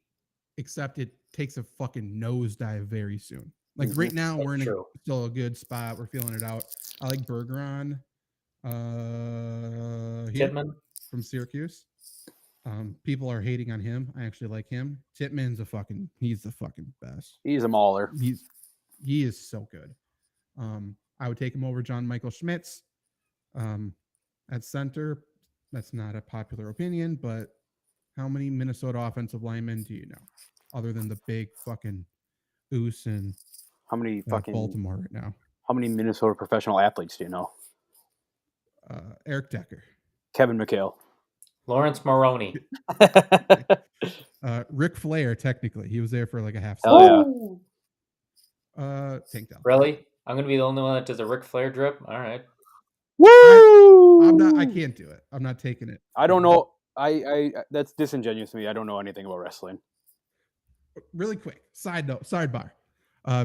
except it takes a fucking nosedive very soon. Like right now, we're in still a good spot. We're feeling it out. I like Bergeron Kidman from Syracuse. People are hating on him. I actually like him. He's the fucking best. He's a mauler. He is so good. I would take him over John Michael Schmitz at center. That's not a popular opinion, but how many Minnesota offensive linemen do you know, other than the big fucking Oos and How many fucking Baltimore right now? How many Minnesota professional athletes do you know? Eric Decker, Kevin McHale, Lawrence Maroney, Ric Flair. Technically, he was there for like a half Hell second. yeah. Tank Dell. Really? I'm gonna be the only one that does a Ric Flair drip. All right. Woo! I'm not. I can't do it. I'm not taking it. I don't know. I that's disingenuous to me. I don't know anything about wrestling. Really quick sidebar.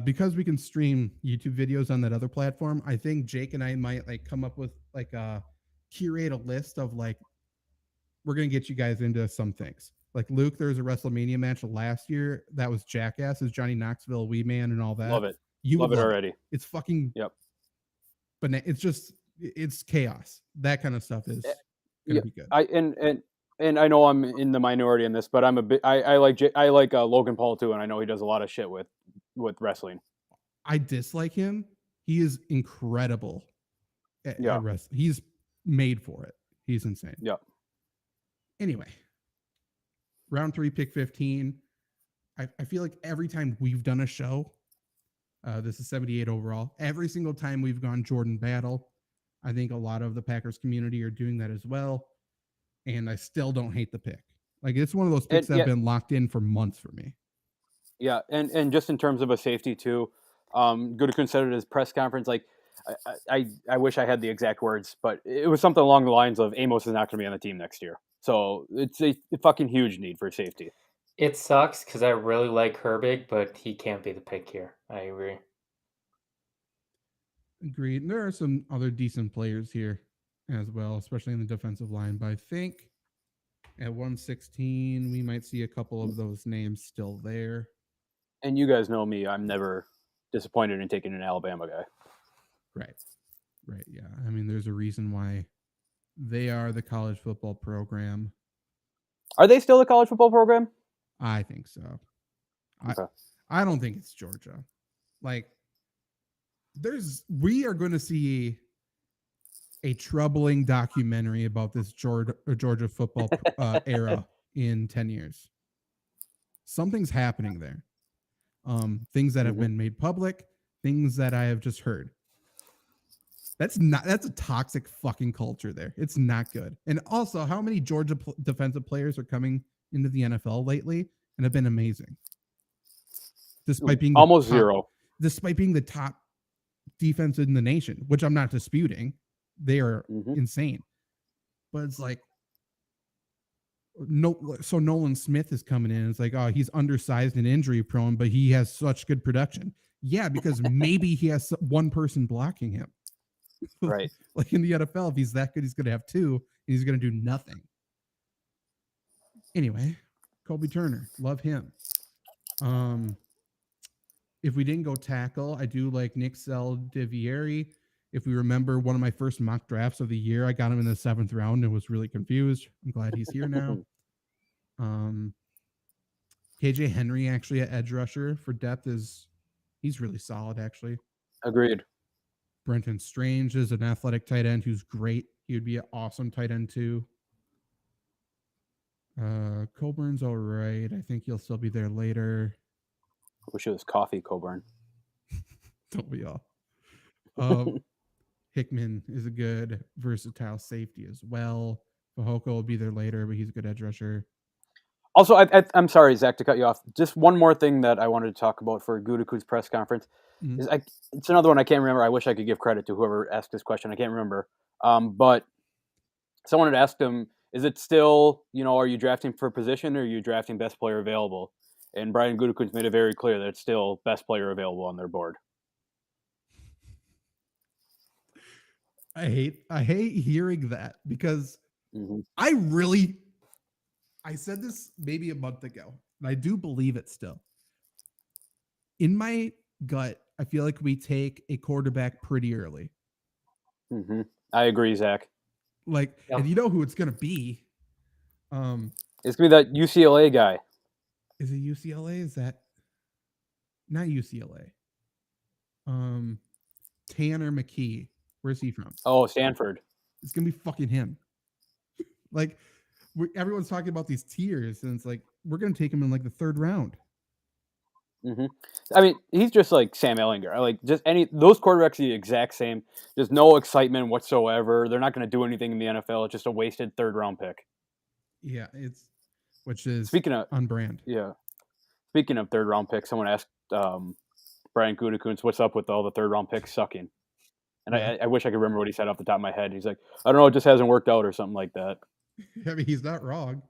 Because we can stream YouTube videos on that other platform, I think Jake and I might like come up with like curate a list of like we're gonna get you guys into some things. Like Luke, there was a WrestleMania match last year that was Jackass, is Johnny Knoxville, Wee Man, and all that. Love it. You love it already. It's fucking But it's chaos. That kind of stuff is gonna be good. And I know I'm in the minority in this, but I'm a bit. I like Logan Paul too, and I know he does a lot of shit with wrestling. I dislike him. He is incredible at wrestling. He's made for it. He's insane. Yeah. Anyway, round 3, pick 15. I feel like every time we've done a show, this is 78 overall. Every single time we've gone Jordan Battle, I think a lot of the Packers community are doing that as well. And I still don't hate the pick. Like, it's one of those picks that have been locked in for months for me. Yeah, and just in terms of a safety too, Gutekunst said at his press conference, like, I wish I had the exact words, but it was something along the lines of Amos is not going to be on the team next year. So it's a fucking huge need for safety. It sucks because I really like Herbig, but he can't be the pick here. I agree. Agreed. And there are some other decent players here as well, especially in the defensive line. But I think at 116, we might see a couple of those names still there. And you guys know me. I'm never disappointed in taking an Alabama guy. Right. Yeah. I mean, there's a reason why they are the college football program. Are they still the college football program? I think so. Okay. I don't think it's Georgia. Like, we are going to see a troubling documentary about this Georgia football era in 10 years. Something's happening there. Things that have been made public, things that I have just heard. That's a toxic fucking culture there. It's not good. And also, how many Georgia defensive players are coming into the NFL lately and have been amazing? Despite being almost zero. Despite being the top defense in the nation, which I'm not disputing. They are insane. But it's like, so Nolan Smith is coming in. It's like, oh, he's undersized and injury prone, but he has such good production. Yeah, because maybe he has one person blocking him. Right. Like in the NFL, if he's that good, he's going to have two, and he's going to do nothing. Anyway, Kobe Turner, love him. If we didn't go tackle, I do like Nick Saldiviery. If we remember one of my first mock drafts of the year, I got him in the 7th round and was really confused. I'm glad he's here now. KJ Henry, actually, at edge rusher for depth, he's really solid, actually. Agreed. Brenton Strange is an athletic tight end who's great. He would be an awesome tight end too. Coburn's all right. I think he'll still be there later. I wish it was coffee, Coburn. Don't we all? Hickman is a good versatile safety as well. Fahoko will be there later, but he's a good edge rusher. Also, I'm sorry, Zach, to cut you off. Just one more thing that I wanted to talk about for Gutekunst's press conference. Is it's another one I can't remember. I wish I could give credit to whoever asked this question. I can't remember. But someone had asked him, is it still, are you drafting for position or are you drafting best player available? And Brian Gutekunst made it very clear that it's still best player available on their board. I hate hearing that because I said this maybe a month ago, and I do believe it still. In my gut, I feel like we take a quarterback pretty early. I agree, Zach. Like, and you know who it's going to be. It's gonna be that UCLA guy. Is it UCLA? Is that not UCLA? Tanner McKee. Where's he from? Oh, Stanford. It's gonna be fucking him. Like, everyone's talking about these tiers, and it's like we're gonna take him in like the 3rd round. Mm-hmm. I mean, he's just like Sam Ehlinger. Like, just those quarterbacks are the exact same. There's no excitement whatsoever. They're not going to do anything in the NFL. It's just a wasted 3rd round pick. Yeah, which is Speaking of on brand. Yeah. Speaking of 3rd round picks, someone asked Brian Gutekunst, "What's up with all the 3rd round picks sucking?" And Yeah. I wish I could remember what he said off the top of my head. He's like, "I don't know, it just hasn't worked out," or something like that. I mean, he's not wrong.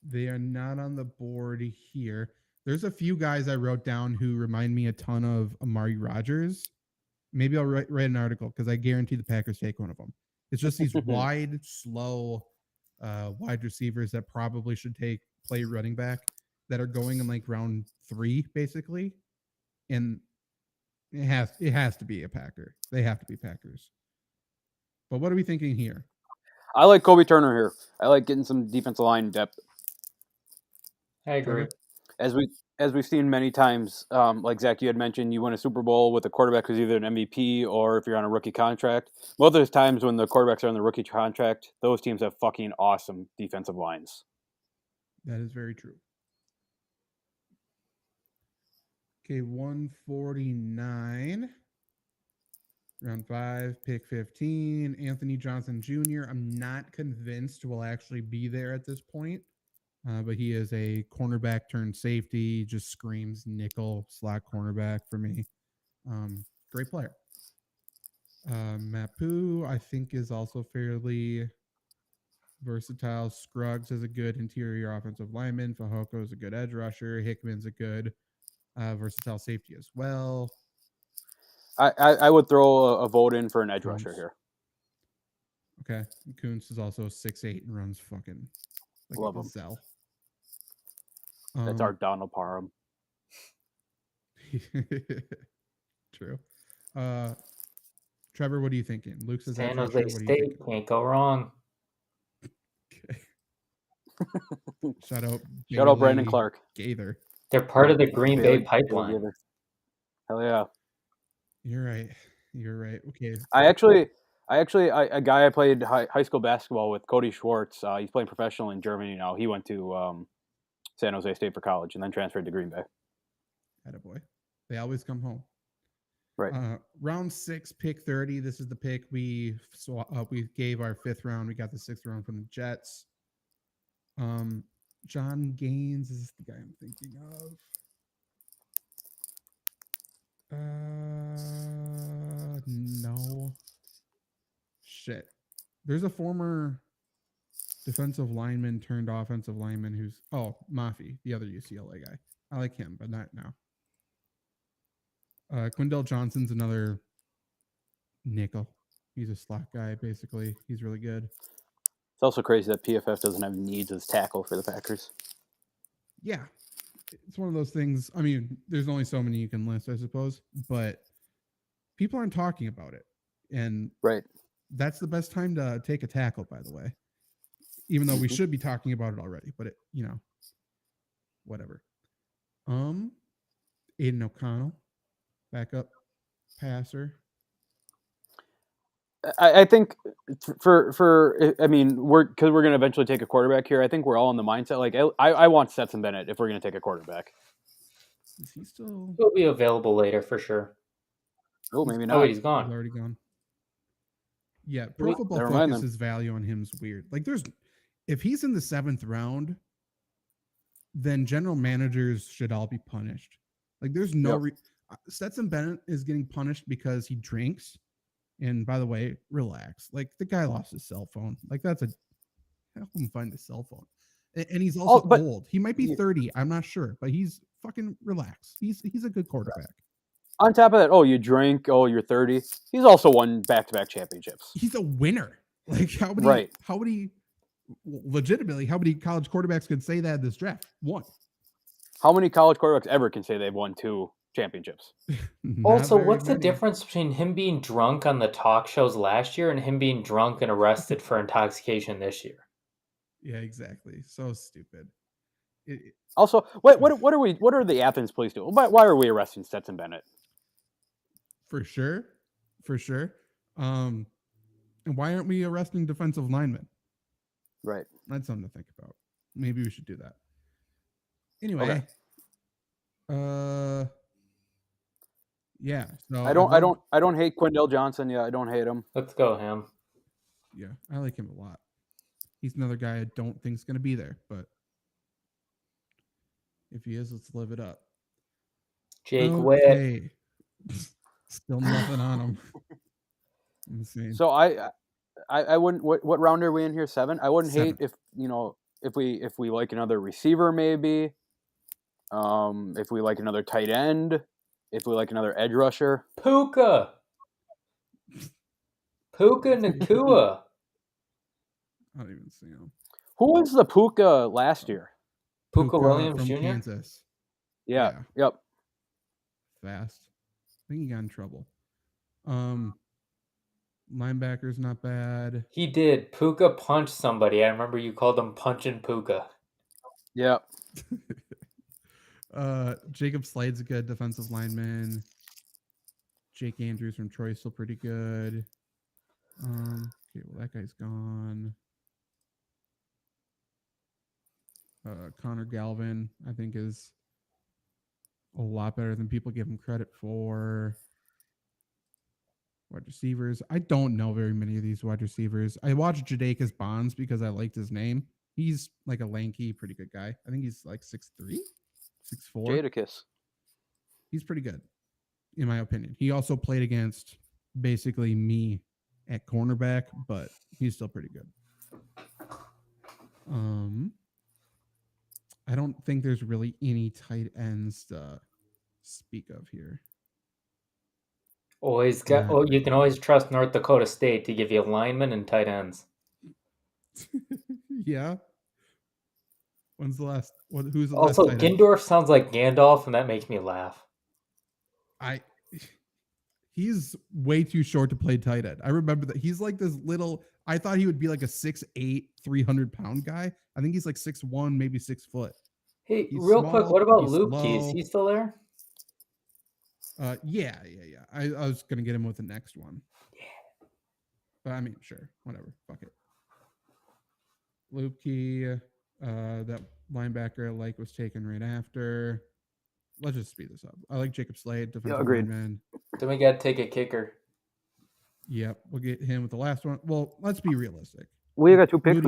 They are not on the board here. There's a few guys I wrote down who remind me a ton of Amari Rodgers. Maybe I'll write an article because I guarantee the Packers take one of them. It's just these wide, slow, wide receivers that probably should play running back that are going in like round 3, basically. And it has to be a Packer. They have to be Packers. But what are we thinking here? I like Kobe Turner here. I like getting some defensive line depth. I agree. As we've seen many times, like Zach, you had mentioned, you win a Super Bowl with a quarterback who's either an MVP or if you're on a rookie contract. Most of those times when the quarterbacks are on the rookie contract, those teams have fucking awesome defensive lines. That is very true. Okay, 149. Round 5, pick 15. Anthony Johnson Jr. I'm not convinced will actually be there at this point. But he is a cornerback turned safety, just screams nickel slot cornerback for me. Great player. Mapu, I think, is also fairly versatile. Scruggs is a good interior offensive lineman. Fahoko is a good edge rusher. Hickman's a good versatile safety as well. I would throw a vote in for an edge rusher here. Okay. Kuntz is also 6'8" and runs fucking like Love a him. gazelle. That's our Donald Parham. True. Trevor, what are you thinking? Luke says San Jose State can't go wrong. Okay. Shout out Brandon Clark. Gaither. They're part of the Green Bay pipeline. Hell yeah. You're right. Okay. A guy I played high school basketball with, Cody Schwartz. He's playing professional in Germany now. He went to San Jose State for college and then transferred to Green Bay. Attaboy. They always come home. Right. Round 6, pick 30. This is the pick we gave our 5th round. We got the 6th round from the Jets. John Gaines is the guy I'm thinking of. No. Shit. There's a former defensive lineman turned offensive lineman who's Mafi, the other UCLA guy. I like him, but not now. Quindell Johnson's another nickel. He's a slot guy, basically. He's really good. It's also crazy that PFF doesn't have needs as tackle for the Packers. Yeah. It's one of those things. I mean, there's only so many you can list, I suppose, but people aren't talking about it. And right. That's the best time to take a tackle, by the way. Even though we should be talking about it already, but whatever. Aiden O'Connell, backup passer. I think we're going to eventually take a quarterback here. I think we're all in the mindset. Like I want Stetson Bennett if we're going to take a quarterback. Is he still? He'll be available later for sure. Oh, maybe not. Oh, he's gone. He's already gone. Yeah, Pro Football Focus's value on him is weird. Like, if he's in the 7th round, then general managers should all be punished. Like, there's no Stetson Bennett is getting punished because he drinks. And by the way, relax. Like, the guy lost his cell phone. Like, help him find his cell phone. And he's also old. He might be 30. I'm not sure, but he's fucking relaxed. He's a good quarterback. On top of that, you drink, you're 30. He's also won back-to-back championships. He's a winner. Like, how many college quarterbacks could say that in this draft? One. How many college quarterbacks ever can say they've won 2 championships? Also, what's the difference between him being drunk on the talk shows last year and him being drunk and arrested for intoxication this year? Yeah, exactly. So stupid. Also, what are the Athens police doing? Why are we arresting Stetson Bennett? For sure. For sure. And why aren't we arresting defensive linemen? Right. That's something to think about. Maybe we should do that. Okay. Anyway, yeah. So I don't hate Quindell Johnson. Yeah, I don't hate him. Let's go him. Yeah, I like him a lot. He's another guy I don't think's going to be there, but if he is, let's live it up. Jake Witt. Okay. Still nothing on him. Insane. So I wouldn't. What round are we in here? 7. I wouldn't 7. hate if if we like another receiver maybe. If we like another tight end, if we like another edge rusher. Puka Nakua. I don't even see him. Who was the Puka last year? Puka Williams from Jr. Kansas. Yeah. Yep. Fast. I think he got in trouble. Linebacker's not bad. He did. Puka punched somebody. I remember you called him Punching Puka. Yeah. Jacob Slade's a good defensive lineman. Jake Andrews from Troy still pretty good. Okay, well that guy's gone. Connor Galvin, I think, is a lot better than people give him credit for. Wide receivers. I don't know very many of these wide receivers. I watched Jadakiss Bonds because I liked his name. He's like a lanky, pretty good guy. I think he's like 6'3", 6'4". Jadakiss. He's pretty good, in my opinion. He also played against basically me at cornerback, but he's still pretty good. I don't think there's really any tight ends to speak of here. You can always trust North Dakota State to give you linemen and tight ends. Yeah. Who's the last? Also, last tight end? Gindorf sounds like Gandalf, and that makes me laugh. He's way too short to play tight end. I remember that he's like this little. I thought he would be like a 6'8", 300-pound guy. I think he's like 6'1", maybe 6 foot. Hey, He's real small, quick, what about he's Luke? slow. Is he still there? Yeah. I was gonna get him with the next one. Yeah. But I mean, sure, whatever. Fuck it. Lupke, that linebacker was taken right after. Let's just speed this up. I like Jacob Slade, defensive lineman. Then we got to take a kicker. Yep, we'll get him with the last one. Well, let's be realistic. We got 2 picks.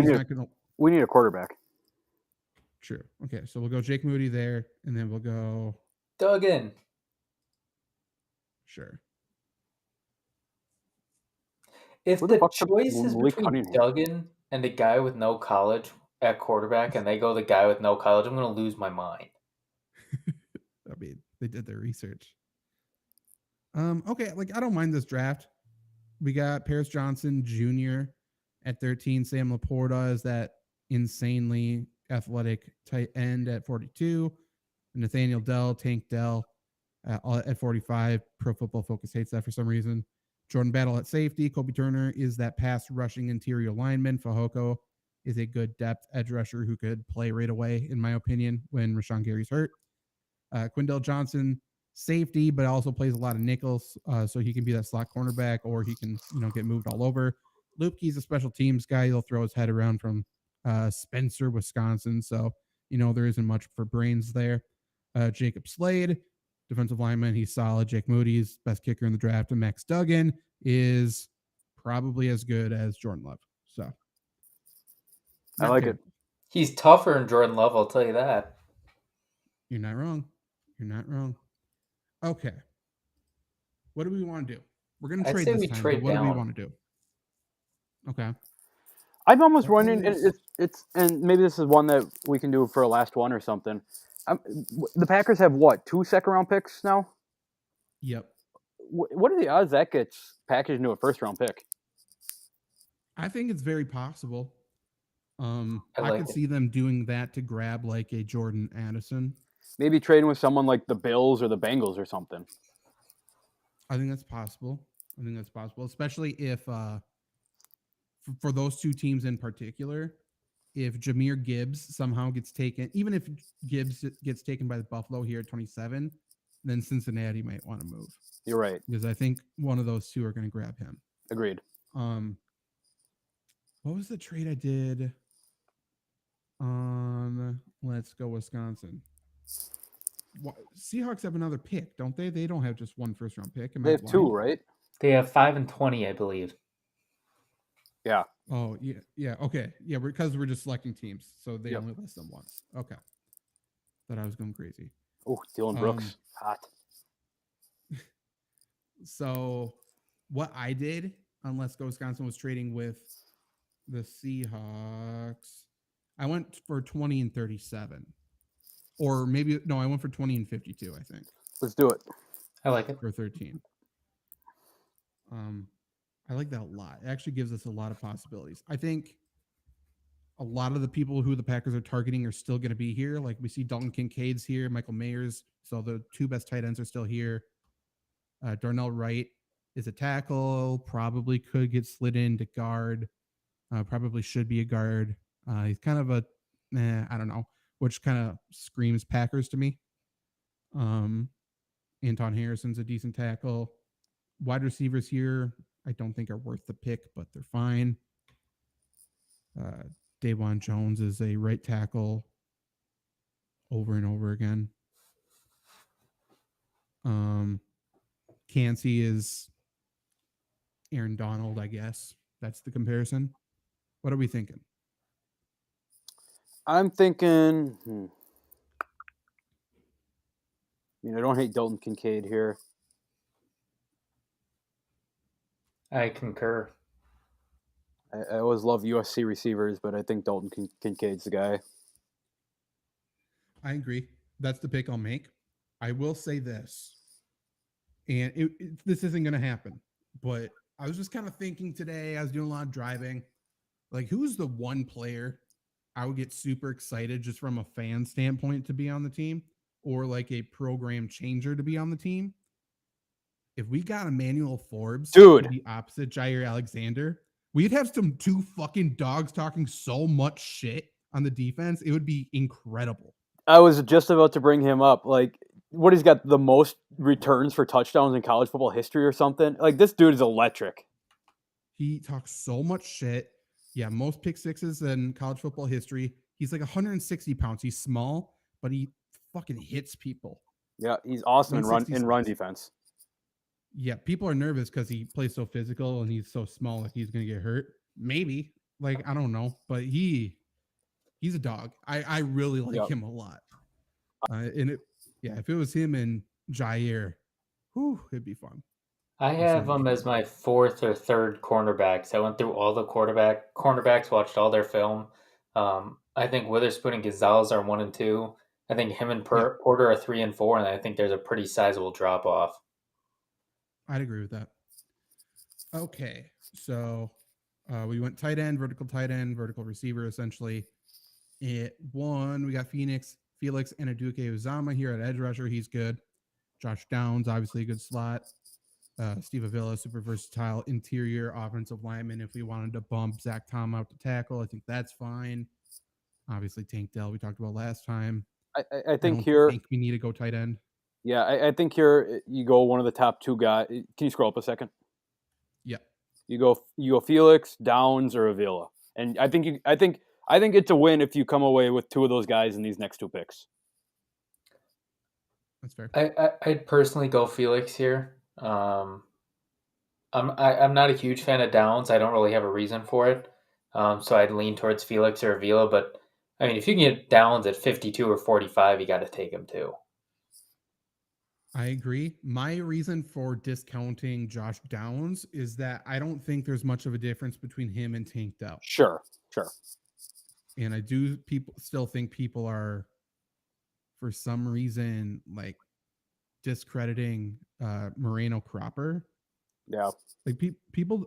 We need a quarterback. True. Okay, so we'll go Jake Moody there, and then we'll go Duggan. Sure. If the choice is between Duggan and the guy with no college at quarterback, and they go the guy with no college, I'm going to lose my mind. I mean, they did their research. Okay, I don't mind this draft. We got Paris Johnson Jr. at 13. Sam Laporta is that insanely athletic tight end at 42. Nathaniel Dell, Tank Dell at 45. Pro Football Focus hates that for some reason. Jordan Battle at safety. Kobe Turner is that pass rushing interior lineman. Fahoko is a good depth edge rusher who could play right away, in my opinion, when Rashawn Gary's hurt. Quindell Johnson, safety, but also plays a lot of nickels, so he can be that slot cornerback, or he can get moved all over. Lupke's a special teams guy. He'll throw his head around from Spencer, Wisconsin, so there isn't much for brains there. Jacob Slade, defensive lineman, he's solid. Jake Moody's best kicker in the draft, and Max Duggan is probably as good as Jordan Love. So I like it. He's tougher than Jordan Love, I'll tell you that. You're not wrong. Okay. What do we want to do? We're going to trade this time. But what do we want to do? Okay. I'm almost wondering, and maybe this is one that we can do for a last one or something. The Packers have what, 2 second-round picks now? Yep. What are the odds that gets packaged into a first-round pick? I think it's very possible. I could see them doing that to grab a Jordan Addison. Maybe trading with someone like the Bills or the Bengals or something. I think that's possible. Especially if for those 2 teams in particular, if Jahmyr Gibbs somehow gets taken, even if Gibbs gets taken by the Buffalo here at 27, then Cincinnati might want to move. You're right. Because I think one of those two are going to grab him. Agreed. What was the trade I did on Let's Go Wisconsin? Seahawks have another pick, don't they? They don't have just one first round pick. They have two, right? They have 5 and 20, I believe. Yeah. Oh, yeah. Okay. Yeah, because we're just selecting teams, so they only list them once. Okay. Thought I was going crazy. Oh, Dylan Brooks. Hot. So what I did on Let's Go Wisconsin was trading with the Seahawks. I went for 20 and 37. Or maybe, no, I went for 20 and 52, I think. Let's do it. I like it. For 13. I like that a lot. It actually gives us a lot of possibilities. I think a lot of the people who the Packers are targeting are still going to be here. Like we see Dalton Kincaid's here, Michael Mayers. So the two best tight ends are still here. Darnell Wright is a tackle, probably could get slid into guard, probably should be a guard. He's kind of a, I don't know, which kind of screams Packers to me. Anton Harrison's a decent tackle. Wide receivers here, I don't think are worth the pick, but they're fine. Davion Jones is a right tackle over and over again. Cansey is Aaron Donald, I guess. That's the comparison. What are we thinking? I'm thinking, I don't hate Dalton Kincaid here. I concur. I always love USC receivers, but I think Dalton Kincaid's the guy. I agree. That's the pick I'll make. I will say this, and this isn't going to happen, but I was just kind of thinking today, I was doing a lot of driving, like who's the one player I would get super excited just from a fan standpoint to be on the team, or like a program changer to be on the team? If we got Emmanuel Forbes, dude, to be opposite Jair Alexander, we'd have some two fucking dogs talking so much shit on the defense. It would be incredible. I was just about to bring him up. Like, what, he's got the most returns for touchdowns in college football history or something? Like, this dude is electric. He talks so much shit. Yeah, most pick sixes in college football history. He's like 160 pounds. He's small, but he fucking hits people. Yeah, he's awesome in run defense. Yeah, people are nervous because he plays so physical and he's so small, like he's gonna get hurt. Maybe, like I don't know, but he's a dog. I really like him a lot. And if it was him and Jair, it'd be fun. I have him as my fourth or third cornerbacks. I went through all the cornerbacks, watched all their film. I think Witherspoon and Gonzalez are 1 and 2. I think him and Porter are 3 and 4, and I think there's a pretty sizable drop off. I'd agree with that. Okay, so we went tight end, vertical receiver, essentially. At 1, we got Felix Anaduke Uzama here at edge rusher. He's good. Josh Downs, obviously a good slot. Steve Avila, super versatile interior offensive lineman. If we wanted to bump Zach Tom out to tackle, I think that's fine. Obviously, Tank Dell, we talked about last time. I think we need to go tight end. Yeah, I think here you go one of the top two guys. Can you scroll up a second? Yeah. You go Felix, Downs, or Avila, and I think it's a win if you come away with two of those guys in these next two picks. That's fair. I'd personally go Felix here. I'm not a huge fan of Downs. I don't really have a reason for it. So I'd lean towards Felix or Avila. But I mean, if you can get Downs at 52 or 45, you got to take him too. I agree. My reason for discounting Josh Downs is that I don't think there's much of a difference between him and Tank Dell. Sure. And I still think people are, for some reason, like discrediting Moreno Cropper. Yeah. Like people,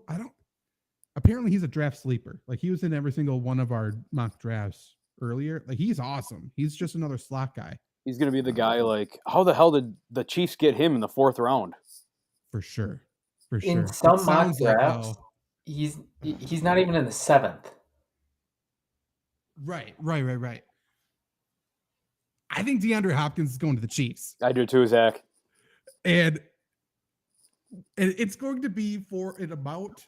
apparently he's a draft sleeper. Like he was in every single one of our mock drafts earlier. Like he's awesome. He's just another slot guy. He's going to be the guy, like, how the hell did the Chiefs get him in the 4th round? For sure. In some mock drafts, he's not even in the 7th. Right. I think DeAndre Hopkins is going to the Chiefs. I do too, Zach. And it's going to be for an amount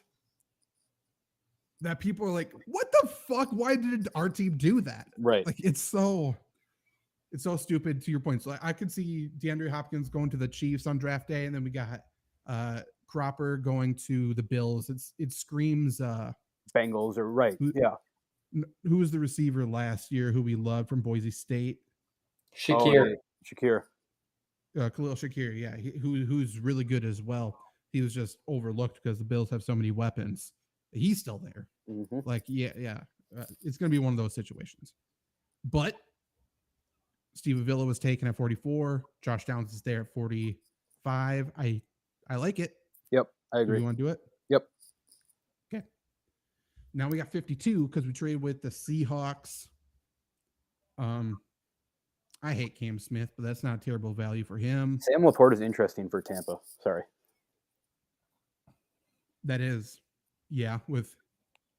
that people are like, what the fuck? Why did our team do that? Right. Like, it's so stupid, to your point. So I could see DeAndre Hopkins going to the Chiefs on draft day, and then we got Cropper going to the Bills. It screams Bengals are right. Who was the receiver last year who we loved from Boise State? Shakir. Shakir. Khalil Shakir, yeah, who's really good as well. He was just overlooked because the Bills have so many weapons. He's still there. Mm-hmm. Like, yeah. It's going to be one of those situations. But Steve Avila was taken at 44. Josh Downs is there at 45. I like it. Yep, I agree. Do you want to do it? Yep. Okay. Now we got 52 because we traded with the Seahawks. I hate Cam Smith, but that's not a terrible value for him. Sam Laporte is interesting for Tampa. Sorry. That is, yeah, with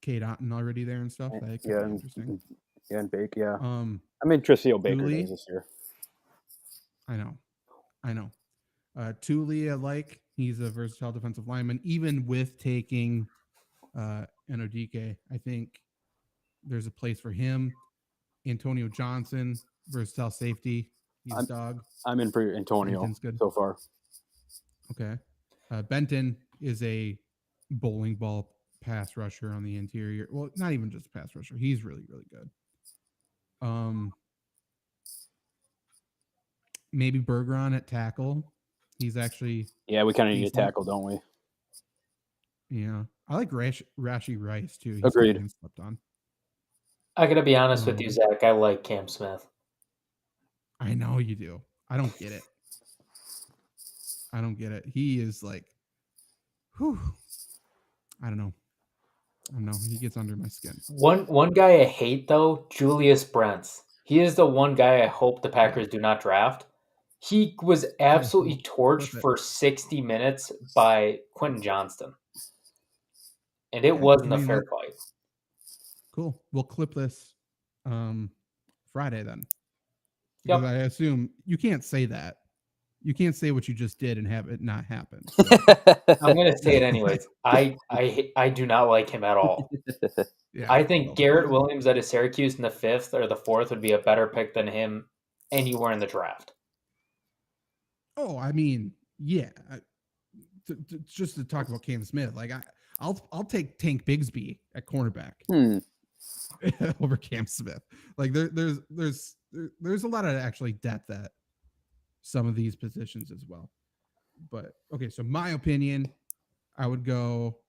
Kate Otten already there and stuff. That could be interesting. Yeah, and Bake, yeah. I'm interested to see how Baker does this year. I know. Thule, I like. He's a versatile defensive lineman. Even with taking Enodike, I think there's a place for him. Antonio Johnson, versatile safety. He's a dog. I'm in for Antonio so far. Okay. Benton is a bowling ball pass rusher on the interior. Well, not even just a pass rusher. He's really, really good. Maybe Bergeron at tackle. He's actually... Yeah, we kind of need a tackle, don't we? Yeah. I like Rashi Rice, too. He's Agreed. Slept on. I got to be honest with you, Zach. I like Cam Smith. I know you do. I don't get it. He is like... Whew. I don't know. He gets under my skin. One guy I hate, though, Julius Brents. He is the one guy I hope the Packers do not draft. He was absolutely torched for 60 minutes by Quentin Johnston. And it wasn't a fair fight. Cool. We'll clip this Friday then. Because I assume you can't say that. You can't say what you just did and have it not happen. So. I'm going to say it anyways. I do not like him at all. Yeah, I think Garrett Williams out of Syracuse in the 5th or the 4th would be a better pick than him anywhere in the draft. Oh, I mean, yeah. Just to talk about Cam Smith, like I'll take Tank Bigsby at cornerback over Cam Smith. Like there's a lot of actually depth at some of these positions as well. But okay, so my opinion, I would go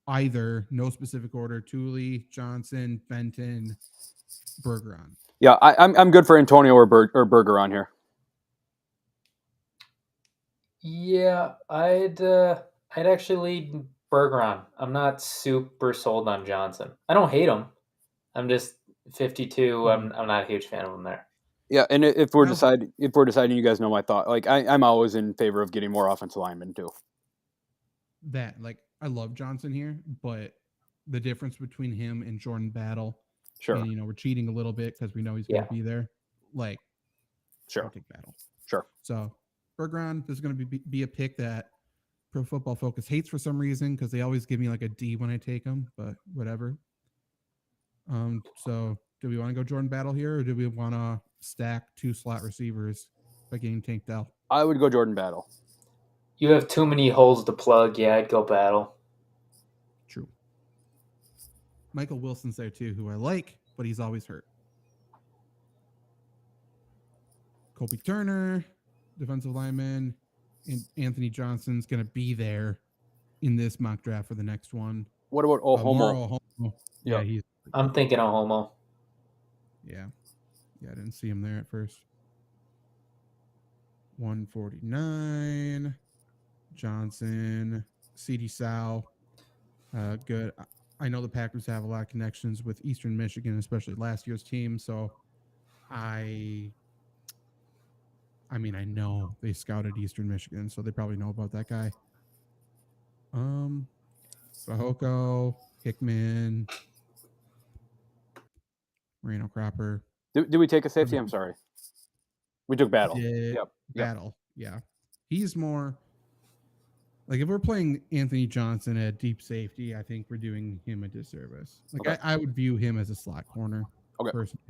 either, no specific order, Thule, Johnson, Benton, Bergeron. Yeah, I'm good for Antonio or Bergeron here. Yeah, I'd actually lead Bergeron. I'm not super sold on Johnson. I don't hate him. I'm just 52. I'm not a huge fan of him there. Yeah, and if we're deciding, you guys know my thought. Like I'm always in favor of getting more offensive linemen too. That, like, I love Johnson here, but the difference between him and Jordan Battle, sure, and we're cheating a little bit because we know he's going to be there. Like, sure, I'll take Battle. Sure. So Bergeron is going to be a pick that Pro Football Focus hates for some reason because they always give me like a D when I take them, but whatever. So do we want to go Jordan Battle here, or do we want to stack 2 slot receivers by getting Tank Dell? I would go Jordan Battle. You have too many holes to plug. Yeah, I'd go Battle. True. Michael Wilson's there too, who I like, but he's always hurt. Colby Turner, defensive lineman, and Anthony Johnson's going to be there in this mock draft for the next one. What about Ohomo? Yeah, I'm thinking Ohomo. Yeah, I didn't see him there at first. 149. Johnson, CD Sow. Good. I know the Packers have a lot of connections with Eastern Michigan, especially last year's team. So I mean, I know they scouted Eastern Michigan, so they probably know about that guy. Fahoko, Hickman. Moreno Cropper. Did we take a safety? I'm sorry. We took Battle. Yep. Battle. Yeah. He's more like if we're playing Anthony Johnson at deep safety, I think we're doing him a disservice. Like okay. I would view him as a slot corner. Okay. Personally.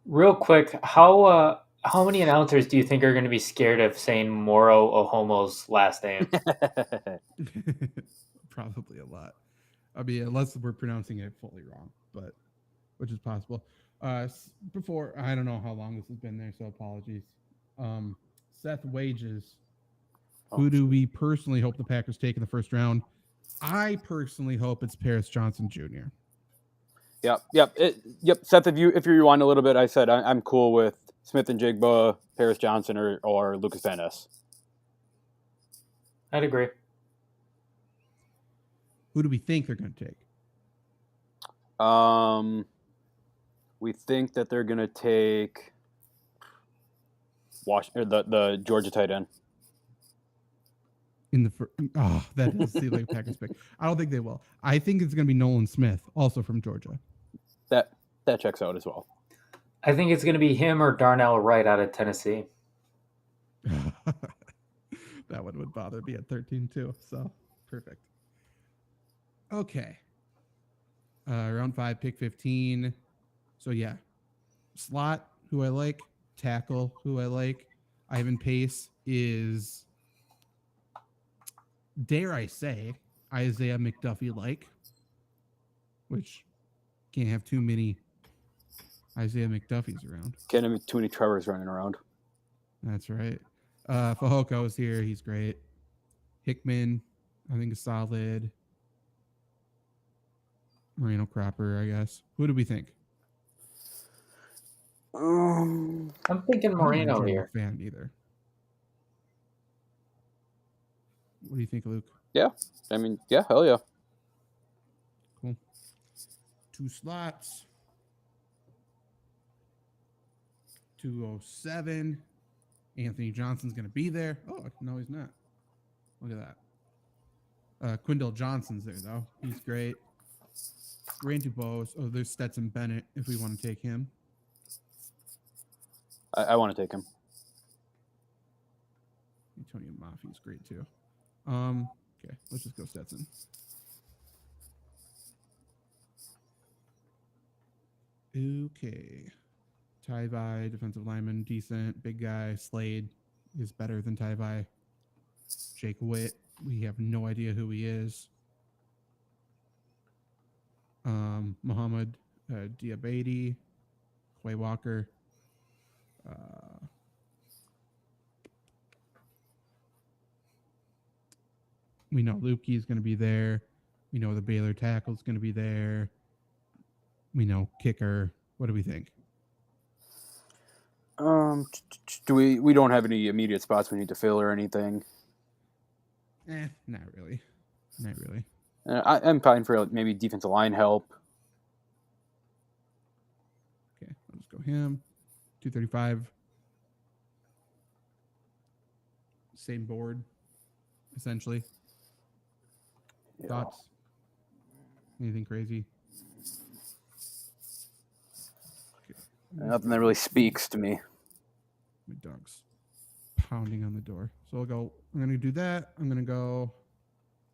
Real quick, how many announcers do you think are going to be scared of saying Moro Ohomo's last name? Probably a lot. I mean, unless we're pronouncing it fully wrong, but which is possible. Before, I don't know how long this has been there, so apologies. Seth Wages. Who do we personally hope the Packers take in the first round? I personally hope it's Paris Johnson Jr. Yep. Seth, if you rewind a little bit, I said I'm cool with Smith and Jigba, Paris Johnson, or Lucas Van Ness. I'd agree. Who do we think they're going to take? We think that they're going to take the Georgia tight end. In the that does seem like a Packers pick. I don't think they will. I think it's going to be Nolan Smith, also from Georgia. That checks out as well. I think it's going to be him or Darnell Wright out of Tennessee. That one would bother me at 13 too. So perfect. Okay. Round 5, pick 15. So yeah, slot who I like, tackle who I like. Ivan Pace is, dare I say, Isaiah McDuffie-like, which can't have too many Isaiah McDuffies around. Can't have too many Trevors running around. That's right. Fehoko is here. He's great. Hickman, I think, is solid. Moreno Cropper, I guess. Who do we think? I'm thinking Moreno here. Fan either. What do you think, Luke? Yeah. I mean, yeah, hell yeah. Cool. 2 slots. 207. Anthony Johnson's going to be there. Oh, no, he's not. Look at that. Quindell Johnson's there, though. He's great. Randy Bose. Oh, there's Stetson Bennett if we want to take him. I want to take him. Antonio Mafi's great, too. Okay, let's just go Stetson. Okay. Tyvi, defensive lineman, decent. Big guy. Slade is better than Tyvi. Jake Witt, we have no idea who he is. Muhammad Diabate, Quay Walker. We know Lukey is going to be there. We know the Baylor tackle is going to be there. We know kicker. What do we think? Do we don't have any immediate spots we need to fill or anything? Not really. Not really. I'm fine for maybe defensive line help. Okay, I'll just go him. 235. Same board, essentially. Yeah. Thoughts? Anything crazy? Okay. Nothing that really speaks to me. My dog's pounding on the door. So I'm going to do that. I'm going to go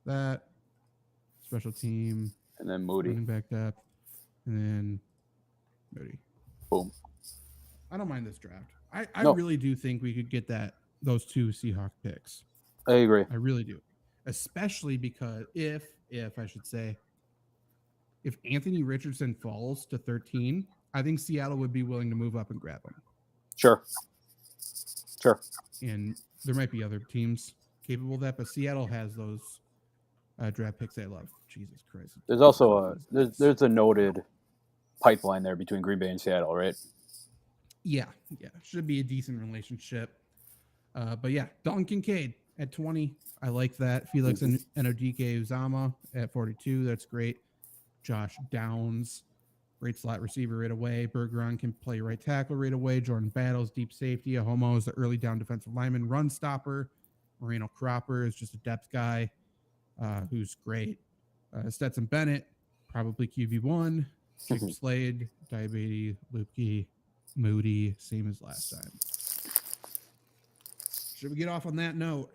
that. Special team. And then Moody. Running back depth. And then Moody. Boom. I don't mind this draft. I really do think we could get those 2 Seahawk picks. I agree. I really do. Especially because if I should say, if Anthony Richardson falls to 13, I think Seattle would be willing to move up and grab him. Sure. And there might be other teams capable of that, but Seattle has those draft picks they love. Jesus Christ. There's also there's a noted pipeline there between Green Bay and Seattle, right? Yeah. Should be a decent relationship. But yeah, Dalton Kincaid at 20. I like that. Felix and Enodike Uzama at 42. That's great. Josh Downs, great slot receiver right away. Bergeron can play right tackle right away. Jordan Battles, deep safety. Ahomo is the early down defensive lineman, run stopper. Moreno Cropper is just a depth guy who's great. Stetson Bennett, probably QB1. Jacob Slade, Diabetes, Lupke, Moody, same as last time. Should we get off on that note?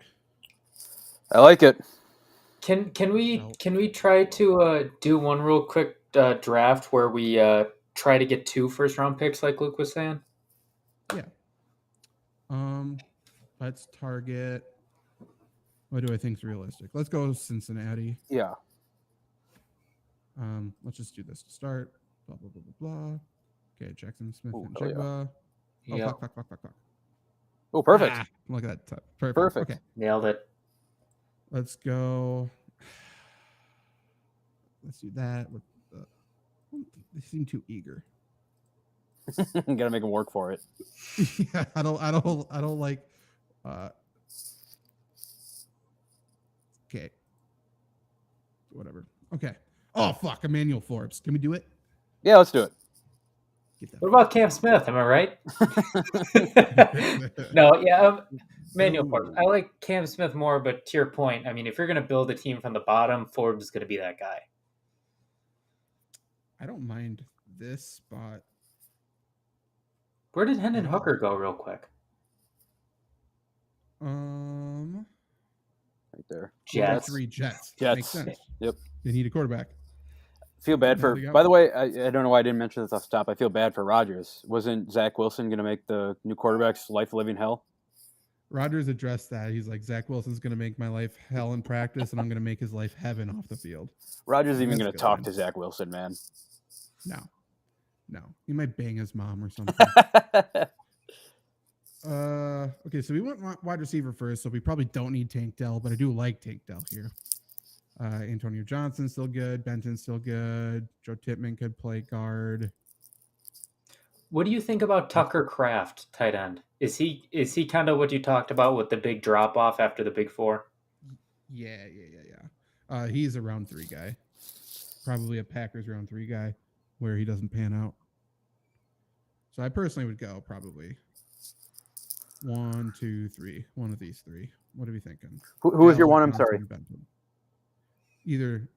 I like it. Can we try to do one real quick draft where we try to get 2 first round picks like Luke was saying? Yeah. Let's target. What do I think is realistic? Let's go Cincinnati. Yeah. Let's just do this to start. Blah blah blah blah blah. Okay, Jackson Smith and hell Jigba. Yeah. Oh fuck. Oh, perfect. Look at that. Perfect. Perfect. Okay. Nailed it. Let's go. Let's do that. They seem too eager. Gotta make them work for it. Yeah, I don't like. Okay. Whatever. Okay. Oh fuck, Emmanuel Forbes. Can we do it? Yeah, let's do it. What about Cam Smith? Am I right? No, yeah, Manuel Forbes. I like Cam Smith more, but to your point, I mean, if you're going to build a team from the bottom, Forbes is going to be that guy. I don't mind this spot. Where did Hendon Hooker go, real quick? Right there. Jets. 3 Jets. Jets. Makes sense. Yep. They need a quarterback. Feel bad for. By the way, I don't know why I didn't mention this off the top. I feel bad for Rodgers. Wasn't Zach Wilson going to make the new quarterback's life living hell? Rodgers addressed that. He's like, Zach Wilson's going to make my life hell in practice, and I'm going to make his life heaven off the field. Rodgers even going to talk to Zach Wilson, man. No. He might bang his mom or something. Okay, so we went wide receiver first, so we probably don't need Tank Dell, but I do like Tank Dell here. Antonio Johnson's still good. Benton's still good. Joe Tippmann could play guard. What do you think about Tucker Kraft, tight end? Is he kind of what you talked about with the big drop off after the big 4? Yeah. He's a round 3 guy. Probably a Packers round 3 guy where he doesn't pan out. So I personally would go probably 1, 2, 3. One of these 3. What are we thinking? Who is your one? I'm sorry. Benton. Either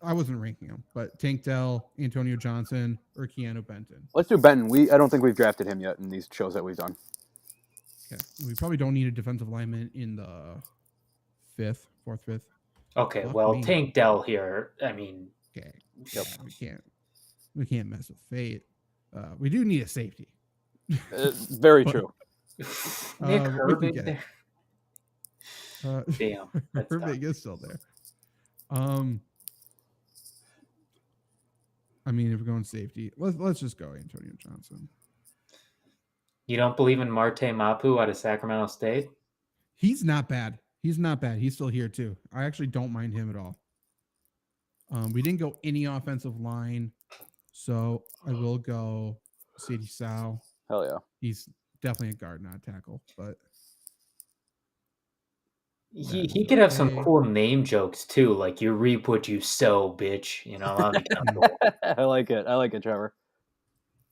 I wasn't ranking them, but Tank Dell, Antonio Johnson, or Keanu Benton. Let's do Benton. I don't think we've drafted him yet in these shows that we've done. Okay, we probably don't need a defensive lineman in the 4th, 5th. Okay, well, Tank Dell here. I mean, okay, we can't mess with fate. We do need a safety. Very true. Nick Herbig there. Damn, Herbig is still there. I mean, if we're going safety, let's just go Antonio Johnson. You don't believe in Marte Mapu out of Sacramento State? He's not bad. He's still here too. I actually don't mind him at all. We didn't go any offensive line, so I will go Sadie Sow. Hell yeah. He's definitely a guard, not a tackle, but he could have some cool name jokes too, like "you reap what you sow, bitch." You know, that'd be kind of cool. I like it, Trevor.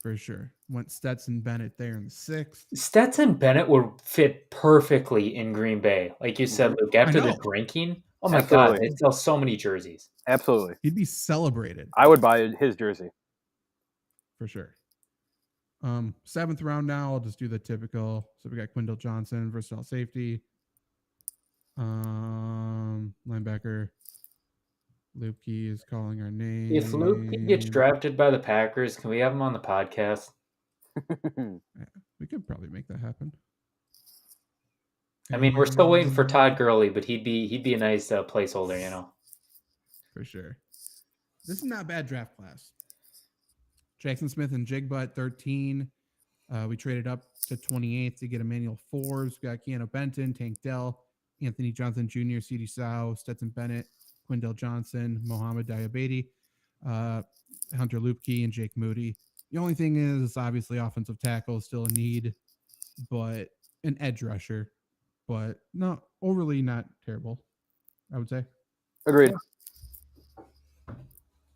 For sure. Went Stetson Bennett there in the 6th. Stetson Bennett would fit perfectly in Green Bay, like you said, Luke. After the drinking, oh my God, they sell so many jerseys. Absolutely, he'd be celebrated. I would buy his jersey for sure. 7th round now. I'll just do the typical. So we got Quindell Johnson, versatile safety. Linebacker. Lupke is calling our name. If Lupke gets drafted by the Packers, can we have him on the podcast? Yeah, we could probably make that happen. I mean, we're still waiting for Todd Gurley, but he'd be a nice placeholder, you know. For sure. This is not a bad draft class. Jackson Smith and Jigba at 13. We traded up to 28th to get Emmanuel Forbes. We got Keanu Benton, Tank Dell, Anthony Johnson Jr., C.D. Sow, Stetson Bennett, Quindell Johnson, Mohamed Diabetes, Hunter Lupke, and Jake Moody. The only thing is, obviously, offensive tackle is still a need, but an edge rusher, but not terrible, I would say. Agreed.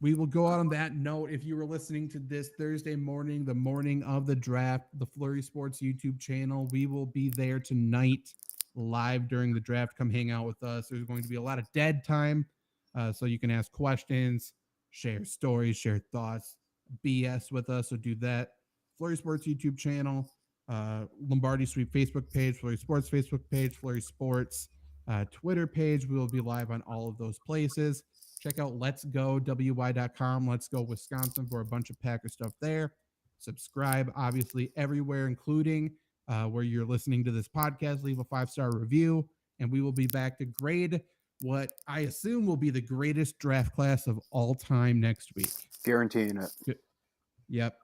We will go out on that note. If you were listening to this Thursday morning, the morning of the draft, the Flurry Sports YouTube channel, we will be there tonight live during the draft. Come hang out with us. There's going to be a lot of dead time, so you can ask questions, share stories, share thoughts BS with us, so do that. Flurry Sports YouTube channel, Lombardi Sweep Facebook page, Flurry Sports Facebook page, Flurry Sports Twitter page. We will be live on all of those places. Check out letsgowy.com, Let's Go Wisconsin, for a bunch of Packer stuff there. Subscribe, obviously, everywhere, including where you're listening to this podcast. Leave a 5-star review, and we will be back to grade what I assume will be the greatest draft class of all time next week. Guaranteeing it. Yep.